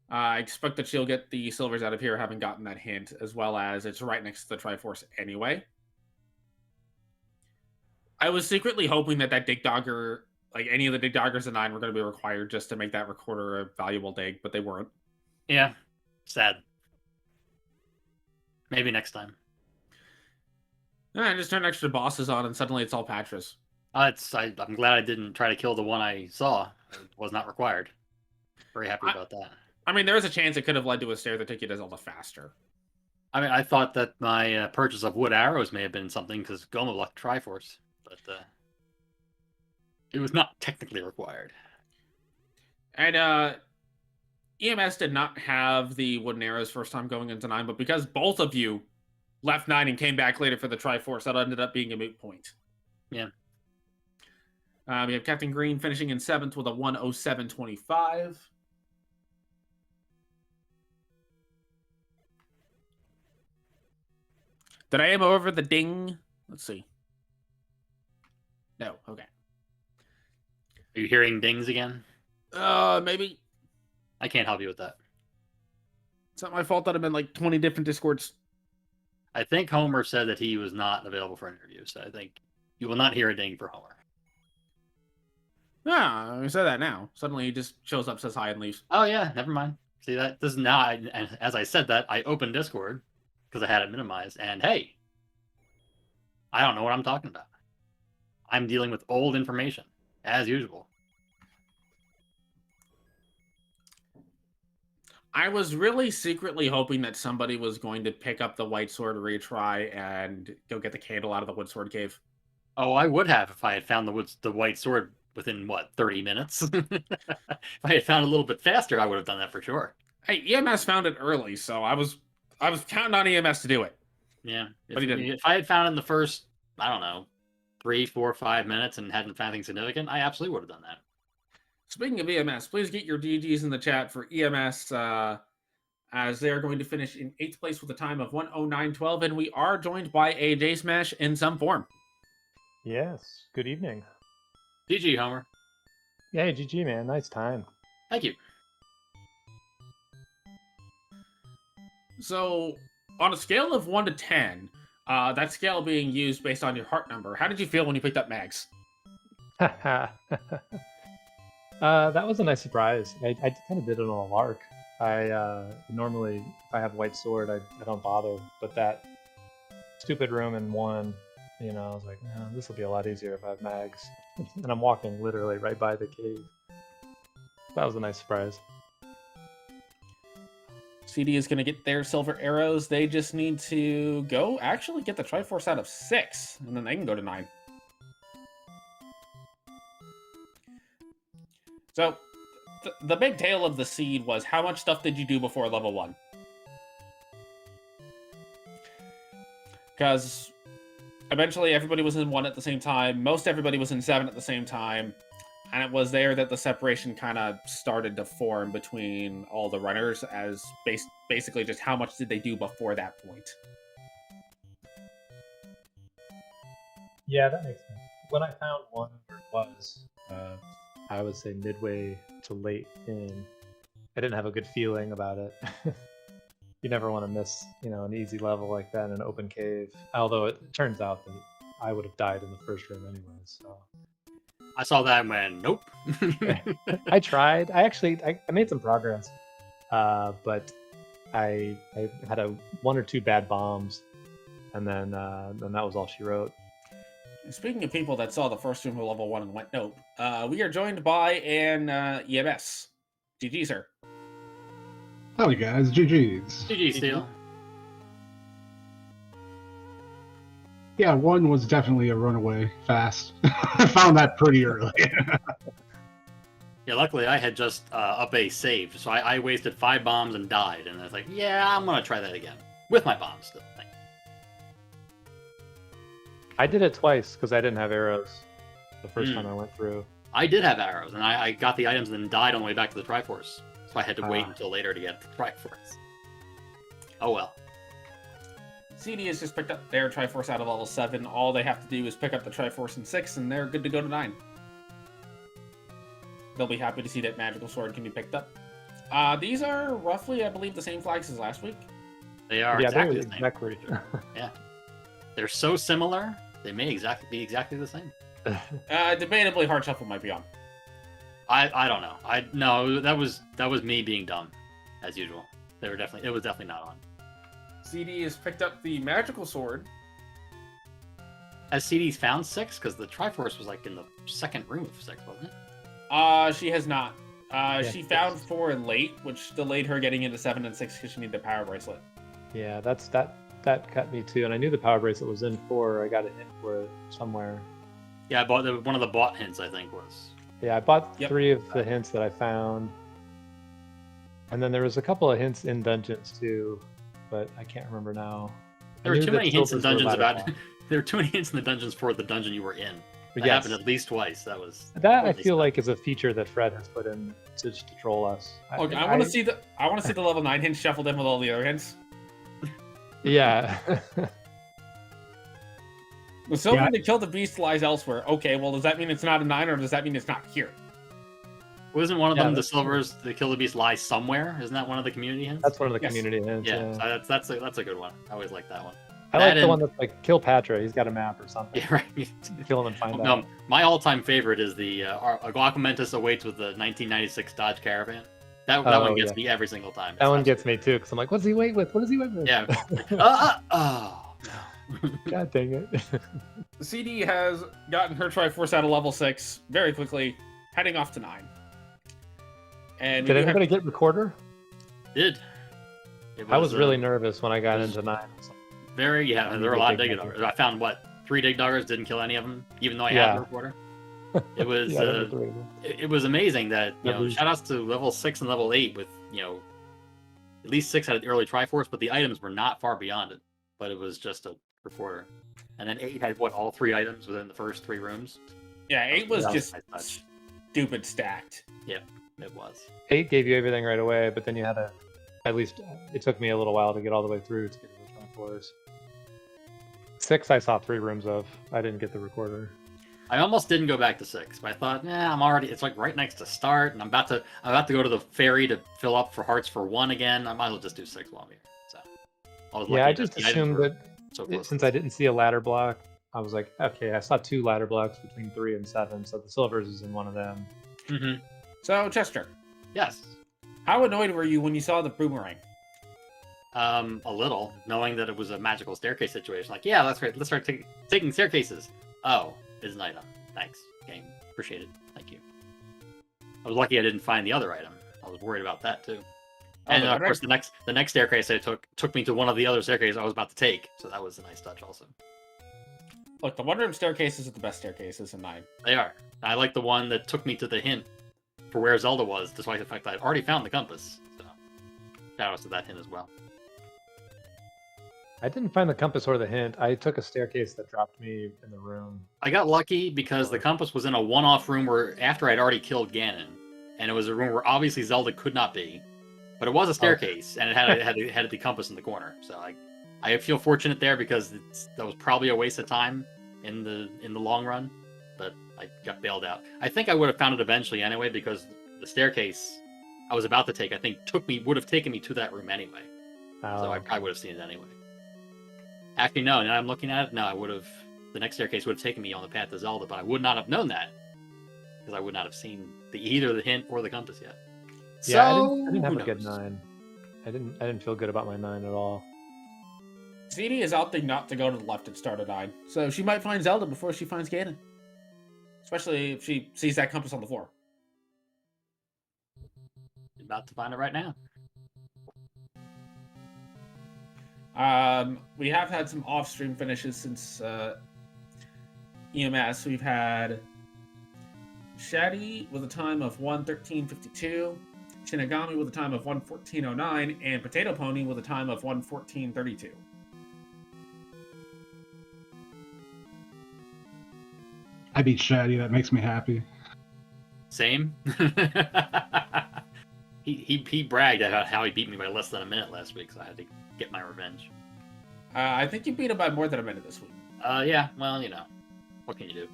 I expect that she'll get the silvers out of here, having gotten that hint, as well as it's right next to the Triforce anyway. I was secretly hoping that Dig Dogger, like any of the Dig Doggers in 9, were going to be required just to make that recorder a valuable dig, but they weren't. Yeah, sad. Maybe next time. I just turned extra bosses on, and suddenly it's all Patras. I'm glad I didn't try to kill the one I saw. It was not required. Very happy about that. I mean, there is a chance it could have led to a stair that took you to Zelda faster. I mean, I thought that my purchase of wood arrows may have been something, because Goma blocked Triforce, but it was not technically required. And EMS did not have the wooden arrows first time going into 9, but because both of you left 9 and came back later for the Triforce, that ended up being a moot point. Yeah. We have Captain Green finishing in 7th with a 1:07.25. Did I aim over the ding? Let's see. No, okay. Are you hearing dings again? Maybe. I can't help you with that. It's not my fault that I'm in like 20 different Discords. I think Homer said that he was not available for an interview, so I think you will not hear a ding for Homer. Yeah, I said that now. Suddenly he just shows up, says hi, and leaves. Oh yeah, never mind. See that? This is now. And as I said that, I opened Discord because I had it minimized, and hey, I don't know what I'm talking about. I'm dealing with old information as usual. I was really secretly hoping that somebody was going to pick up the White Sword retry and go get the candle out of the Wood Sword cave. Oh, I would have if I had found the White Sword within, what, 30 minutes? If I had found it a little bit faster, I would have done that for sure. Hey, EMS found it early, so I was counting on EMS to do it. Yeah. But he didn't. If I had found it in the first, I don't know, 3, 4, 5 minutes and hadn't found anything significant, I absolutely would have done that. Speaking of EMS, please get your DGs in the chat for EMS, as they are going to finish in 8th place with a time of 1:09:12, and we are joined by a J Smash in some form. Yes. Good evening. GG, Homer. Yeah, GG, man. Nice time. Thank you. So, on a scale of 1 to 10, that scale being used based on your heart number, how did you feel when you picked up Mags? That was a nice surprise. I kind of did it on a lark. I normally, if I have white sword, I don't bother. But that stupid room in 1, I was like, no, this will be a lot easier if I have mags. And I'm walking literally right by the cave. That was a nice surprise. CD is going to get their silver arrows. They just need to go actually get the Triforce out of 6, and then they can go to 9. So, the big tale of the seed was, how much stuff did you do before level 1? Because eventually everybody was in 1 at the same time. Most everybody was in 7 at the same time. And it was there that the separation kind of started to form between all the runners, as basically just how much did they do before that point. Yeah, that makes sense. When I found 1 where it was, I would say midway to late in, I didn't have a good feeling about it. You never want to miss, an easy level like that in an open cave. Although it turns out that I would have died in the first room anyway, so... I saw that and went, nope. I tried. I made some progress, but I had 1 or 2 bad bombs, and then that was all she wrote. Speaking of people that saw the first room of level 1 and went nope, we are joined by an EMS. GG, sir. Howdy, guys. GG's. GG, Steel. Yeah, 1 was definitely a runaway fast. I found that pretty early. Yeah, luckily I had just up a saved, so I wasted 5 bombs and died, and I was like, yeah, I'm gonna try that again. With my bombs still. I did it twice because I didn't have arrows the first time I went through. I did have arrows, and I got the items and then died on the way back to the Triforce. So I had to wait until later to get the Triforce. Oh well. CD has just picked up their Triforce out of level 7. All they have to do is pick up the Triforce in 6, and they're good to go to 9. They'll be happy to see that Magical Sword can be picked up. These are roughly, I believe, the same flags as last week. They are yeah, exactly the same. Exactly. Yeah. They're so similar, they may be exactly the same. Debatably, Hard Shuffle might be on. I don't know. No, that was me being dumb, as usual. It was definitely not on. CD has picked up the Magical Sword. Has CD's found 6? Because the Triforce was like in the second room of 6, wasn't it? She has not. She 6. found 4 late, which delayed her getting into 7 and 6 because she needed the Power Bracelet. Yeah, that cut me too. And I knew the Power Bracelet was in 4. I got a hint for it somewhere. Yeah, I bought one of the bought hints, I think, was. Yeah, I bought 3 of the hints that I found. And then there was a couple of hints in dungeons too, but I can't remember now. There were too many hints in dungeons about. There were too many hints in the dungeons for the dungeon you were in. That happened at least twice. That I feel like is a feature that Fred has put in to troll us. Okay, I want to see the level 9 hints shuffled in with all the other hints. Yeah. The silver to kill the beast lies elsewhere. Okay, well, does that mean it's not a 9, or does that mean it's not here? Wasn't one of them the silvers to kill the beast lies somewhere? Isn't that one of the community hints? That's one of the community hints. Yeah, so that's a good one. I always like that one. I like the one that's like kill Patra. He's got a map or something. Yeah, right. Kill him and find out. No, my all-time favorite is the Aguacamantis awaits with the 1996 Dodge Caravan. That one gets me every single time. That one gets me too, because I'm like, what's he wait with? What does he wait with? Yeah. Oh, no. God dang it. CD has gotten her Triforce out of level 6 very quickly, heading off to 9. And did anybody get Recorder? Did. I was really nervous when I got into 9. There were a lot of dig doggers. I found 3 dig doggers, didn't kill any of them, even though I had the Recorder. It was it was amazing that shout outs to level 6 and level 8 with at least 6 had an early Triforce, but the items were not far beyond it. but it was just a recorder. And then 8 had all 3 items within the first 3 rooms. Yeah, 8 was That just a nice touch. stupid stacked. It was. 8 gave you everything right away, but then you had to. At least it took me a little while to get all the way through to get to the front floors. 6, I saw 3 rooms of. I didn't get the recorder. I almost didn't go back to 6, but I thought, I'm already. It's like right next to start, and I'm about to go to the ferry to fill up for hearts for 1 again. I might as well just do 6 while I'm here. So I was Yeah, I lucky just that the items assumed were that so close. since I didn't see a ladder block, I was like, okay, I saw 2 ladder blocks between 3 and 7, so the silvers is in one of them. Mm-hmm. So, Chester, Yes. how annoyed were you when you saw the boomerang? A little, knowing that it was a magical staircase situation. Like, yeah, that's great. Let's start taking staircases. Oh, it's an item. Thanks, game. Appreciate it. Thank you. I was lucky I didn't find the other item. I was worried about that too. And of course, the next staircase I took me to one of the other staircases I was about to take. So that was a nice touch, also. Look, the one room staircases are the best staircases in 9. They are. I like the one that took me to the hint for where Zelda was, despite the fact that I'd already found the compass. So, shout outs to that hint as well. I didn't find the compass or the hint. I took a staircase that dropped me in the room. I got lucky because the compass was in a one-off room where after I'd already killed Ganon, and it was a room where obviously Zelda could not be, but it was a staircase and it had the compass in the corner. So I feel fortunate there because that was probably a waste of time in the long run, but I got bailed out. I think I would have found it eventually anyway because the staircase I was about to take I think would have taken me to that room anyway. So I probably would have seen it anyway. Actually, no. Now I'm looking at it. No, I would have. The next staircase would have taken me on the path to Zelda, but I would not have known that because I would not have seen either the hint or the compass yet. Yeah, So, I didn't have who a good knows? 9. I didn't feel good about my 9 at all. CD is opting not to go to the left and start a 9, so she might find Zelda before she finds Ganon. Especially if she sees that compass on the floor. About to find it right now. We have had some off-stream finishes since EMS. We've had Shaddy with a time of 1:13:52, Shinigami with a time of 1:14:09, and Potato Pony with a time of 1:14:32. I beat Shaddy. That makes me happy. Same. he bragged about how he beat me by less than a minute last week, so I had to get my revenge. I think you beat him by more than a minute this week. Yeah. Well, what can you do?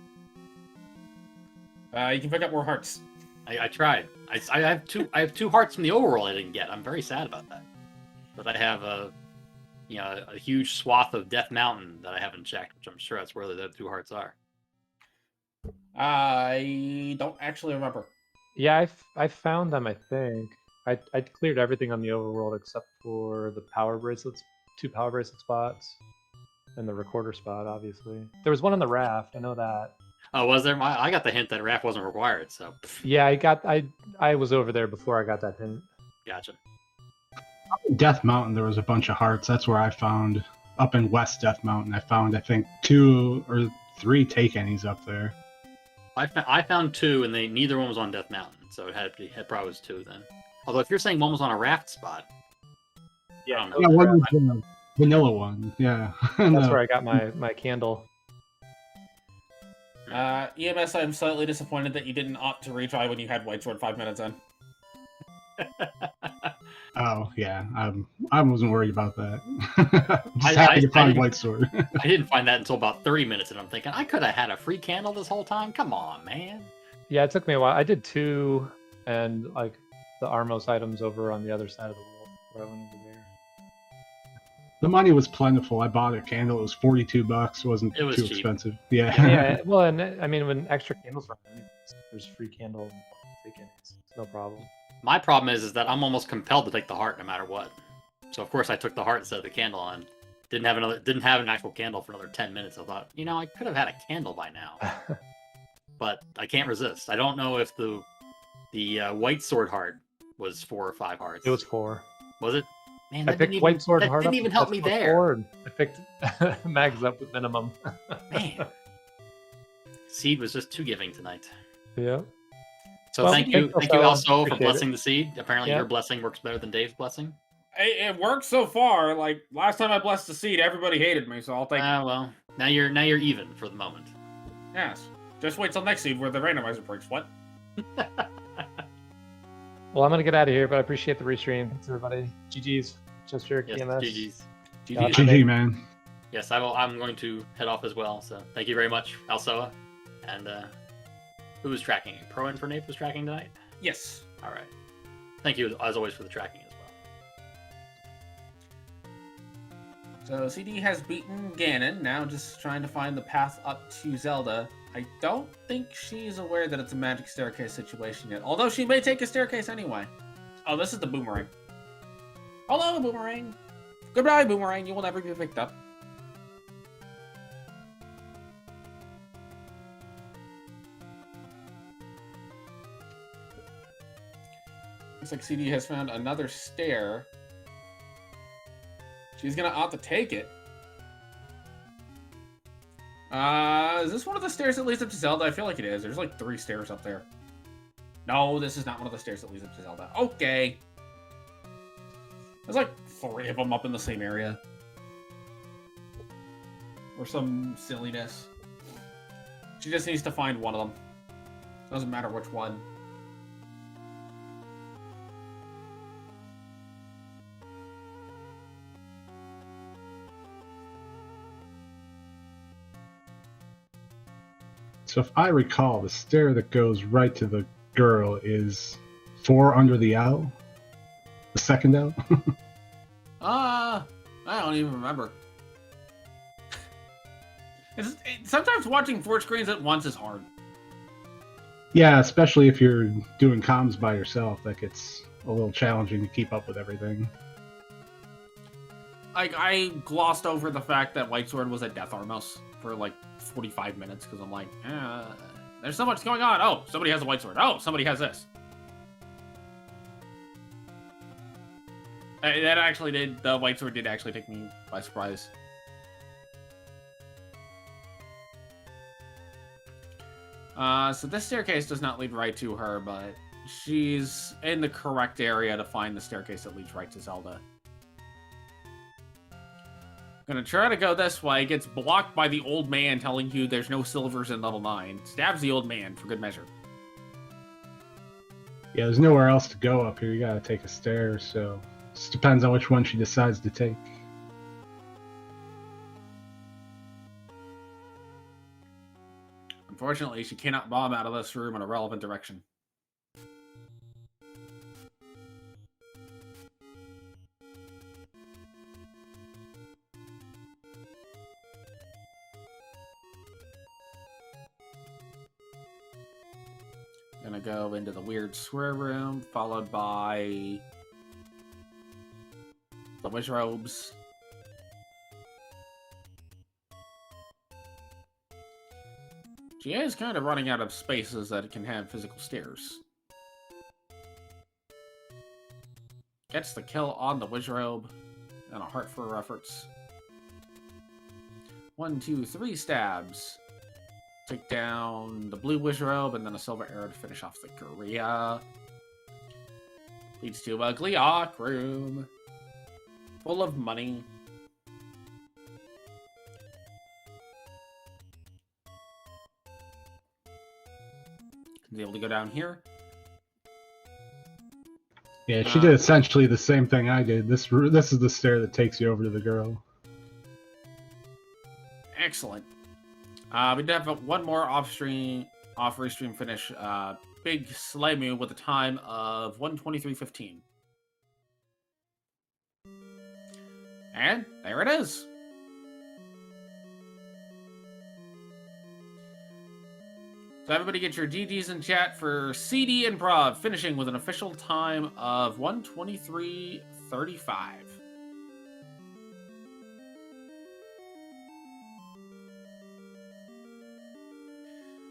You can pick up more hearts. I tried. I have 2 hearts from the overworld I didn't get. I'm very sad about that. But I have a huge swath of Death Mountain that I haven't checked, which I'm sure that's where the 2 hearts are. I don't actually remember. Yeah, I found them. I think I cleared everything on the overworld except for the power bracelets, 2 power bracelet spots, and the recorder spot. Obviously, there was one on the raft. I know that. Oh, was there? I got the hint that raft wasn't required, so. Yeah, I was over there before I got that hint. Gotcha. Death Mountain, there was a bunch of hearts. That's where I found, up in West Death Mountain, I found, I think, 2 or 3 take any's up there. I found 2, and neither one was on Death Mountain, so it probably was 2 then. Although if you're saying one was on a raft spot, Yeah, I don't know. Yeah, one was the vanilla one. Yeah. that's where I got my candle. EMS, I'm slightly disappointed that you didn't opt to retry when you had White Sword 5 minutes in. Oh yeah, I wasn't worried about that. Just I happy to find didn't- White Sword. I didn't find that until about 30 minutes, and I'm thinking, I could have had a free candle this whole time? Come on, man. Yeah, it took me a while. I did 2, and like the Armos items over on the other side of the world where I went over there. The money was plentiful. I bought a candle. It was $42. It wasn't It was too cheap. expensive. Yeah. Yeah, well, and I mean, when extra candles run, there's free candle. It's no problem. My problem is that I'm almost compelled to take the heart no matter what. So of course I took the heart instead of the candle on. Didn't have an actual candle for another 10 minutes. I thought, I could have had a candle by now. But I can't resist. I don't know if the White Sword heart was 4 or 5 hearts. It was 4. Was it? Man, I picked White Sword that hard didn't up. even help me that's there. 4, and I picked Mags up with minimum. Man. Seed was just too giving tonight. Yeah. So Well, thank you thanks, also for appreciate blessing the seed. Apparently Yeah. your blessing works better than Dave's blessing. It worked so far. Like, last time I blessed the seed, everybody hated me, so I'll take it. Well, now you're even for the moment. Yes. Just wait till next seed where the randomizer breaks. What? Well, I'm gonna get out of here, but I appreciate the restream. Thanks everybody. GG's. Chester, Yes, KMS. GG's. Yeah, GG, man. Yes, I'm going to head off as well. So thank you very much, Alsoa. And who was tracking? Pro and for Nape was tracking tonight. Yes. All right. Thank you as always for the tracking as well. So CD has beaten Ganon, now just trying to find the path up to Zelda. I don't think she's aware that it's a magic staircase situation yet, although she may take a staircase anyway. Oh, this is the boomerang. Hello, boomerang. Goodbye, boomerang. You will never be picked up. Looks like CD has found another stair. She's gonna opt to take it. Is this one of the stairs that leads up to Zelda? I feel like it is. There's like 3 stairs up there. No, this is not one of the stairs that leads up to Zelda. Okay. There's like 3 of them up in the same area. Or some silliness. She just needs to find one of them. Doesn't matter which one. So if I recall, the stair that goes right to the girl is 4 under the L? The second L? I don't even remember. Sometimes watching 4 screens at once is hard. Yeah, especially if you're doing comms by yourself, that gets a little challenging to keep up with everything. Like, I glossed over the fact that White Sword was at Death Armos for like 45 minutes because I'm like, there's so much going on. Oh, somebody has a White Sword. Oh, somebody has this. That actually did, the White Sword did actually take me by surprise. So this staircase does not lead right to her, but she's in the correct area to find the staircase that leads right to Zelda. Gonna try to go this way, gets blocked by the old man telling you there's no silvers in level 9. Stabs the old man for good measure. Yeah, there's nowhere else to go up here. You gotta take a stair, so it just depends on which one she decides to take. Unfortunately, she cannot bomb out of this room in a relevant direction. Gonna go into the weird swear room, followed by the wish robes. She is kind of running out of spaces that can have physical stairs. Gets the kill on the wish robe, and a heart for her efforts. 1, 2, 3 stabs. Take down the blue wish robe, and then a silver arrow to finish off the Korea. Leads to a Gleeok room. Full of money. Is able to go down here. Yeah, she did essentially the same thing I did. This is the stair that takes you over to the girl. Excellent. We did have one more off-restream finish. Big Slaymu with a time of 1:23:15. And there it is. So everybody get your GGs in chat for CD Improv, finishing with an official time of 1:23:35.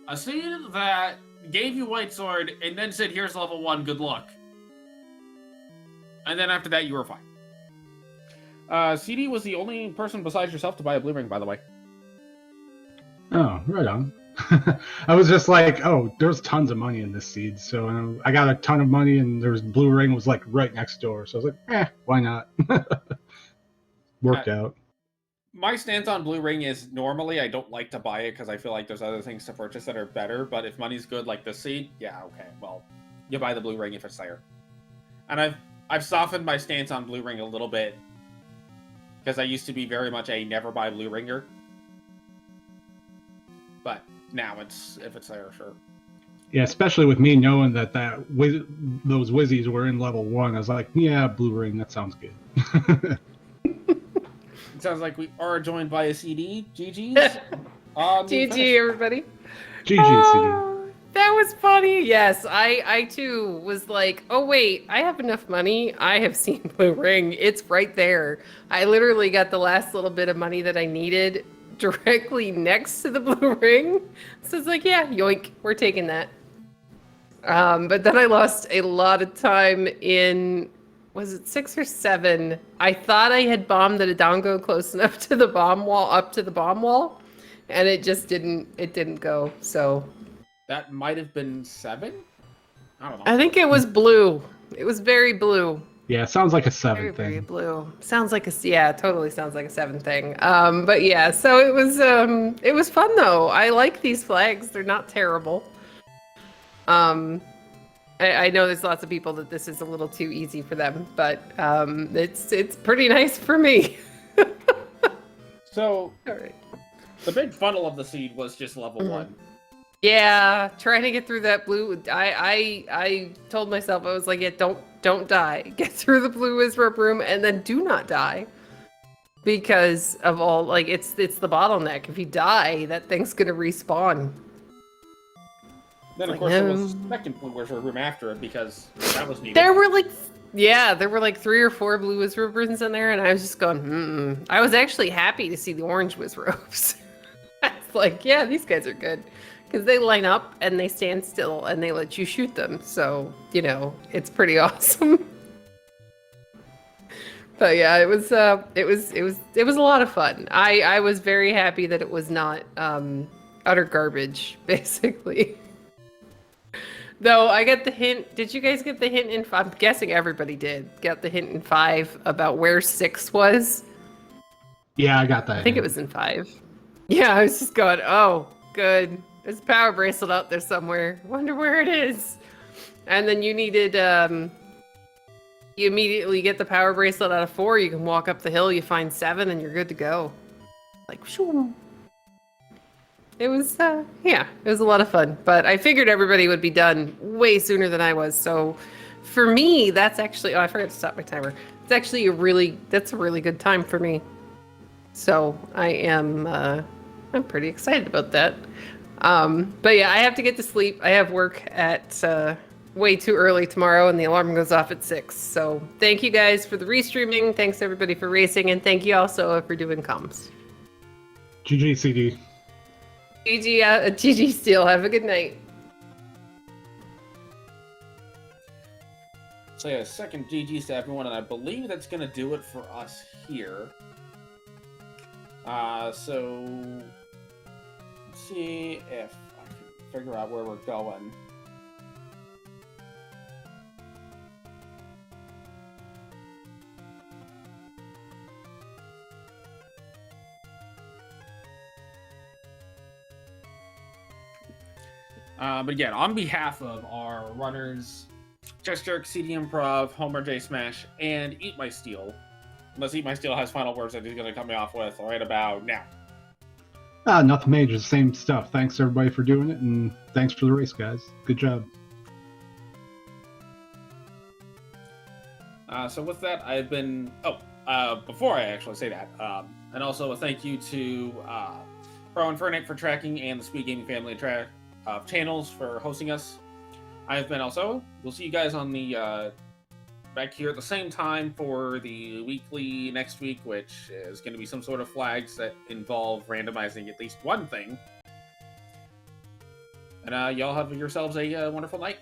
A scene that gave you White Sword and then said, here's level 1, good luck. And then after that, you were fine. CD was the only person besides yourself to buy a blue ring, by the way. Oh, right on. I was just like, oh, there's tons of money in this seed, so I got a ton of money, and there's blue ring was like right next door, so I was like, why not? Worked out. My stance on blue ring is normally I don't like to buy it because I feel like there's other things to purchase that are better. But if money's good, like the seed, yeah, okay, well, you buy the blue ring if it's there. And I've softened my stance on blue ring a little bit because I used to be very much a never buy blue ringer. But now if it's there, sure. Yeah, especially with me knowing that those Wizzies were in level 1, I was like, yeah, blue ring, that sounds good. It sounds like we are joined by a CD. GG's. GG, everybody. GG, Oh, that was funny. Yes, I too was like, oh wait, I have enough money. I have seen Blue Ring. It's right there. I literally got the last little bit of money that I needed directly next to the Blue Ring. So it's like, yeah, yoink, we're taking that. But then I lost a lot of time in, was it 6 or 7? I thought I had bombed the Dodongo close enough to the bomb wall, up to the bomb wall, and it just didn't go. So That might have been 7? I don't know. I think it was blue. It was very blue. Yeah, it sounds like a 7 Very, thing. very blue. Sounds like totally sounds like a 7 thing. But yeah, so it was fun though. I like these flags. They're not terrible. I know there's lots of people that this is a little too easy for them, but it's pretty nice for me. So, All right. the big funnel of the seed was just level 1. Yeah, trying to get through that blue. I told myself, I was like, yeah, don't die. Get through the blue Wizrobe room and then do not die. Because of all, like, it's the bottleneck. If you die, that thing's gonna respawn. Then, of Like, course, there was no. the second blue Wizrobe room after it because that was needed. There were like 3 or 4 blue Wizrobe rooms in there, and I was just going, I was actually happy to see the orange Wizrobes. I was like, yeah, these guys are good. Because they line up and they stand still and they let you shoot them. So, it's pretty awesome. But yeah, it was a lot of fun. I was very happy that it was not utter garbage, basically. Though I got the hint. Did you guys get the hint in? I'm guessing everybody did. Got the hint in 5 about where 6 was. Yeah, I got that. I think it was in 5. Yeah, I was just going, oh, good. There's a power bracelet out there somewhere. Wonder where it is. And then you needed, you immediately get the power bracelet out of 4. You can walk up the hill, you find 7, and you're good to go. Like, shoo. It was, it was a lot of fun. But I figured everybody would be done way sooner than I was. So for me, that's actually, I forgot to stop my timer. It's actually that's a really good time for me. So I'm pretty excited about that. But yeah, I have to get to sleep. I have work at way too early tomorrow, and the alarm goes off at 6. So thank you guys for the restreaming. Thanks everybody for racing, and thank you also for doing comms. GG CD. GG Steel. Have a good night. So yeah, second GG's to everyone, and I believe that's gonna do it for us here. So let's see if I can figure out where we're going. But again, on behalf of our runners, Just Jerk, CD Improv, Homer J Smash, and Eat My Steel, unless Eat My Steel has final words that he's going to come off with right about now. Nothing major, the same stuff. Thanks everybody for doing it, and thanks for the race, guys. Good job. So with that, I've been... before I actually say that, and also a thank you to Pro and Fernick for tracking, and the Speed Gaming family of channels for hosting us. I've been also. We'll see you guys on the back here at the same time for the weekly next week, which is going to be some sort of flags that involve randomizing at least one thing. And y'all have yourselves a wonderful night.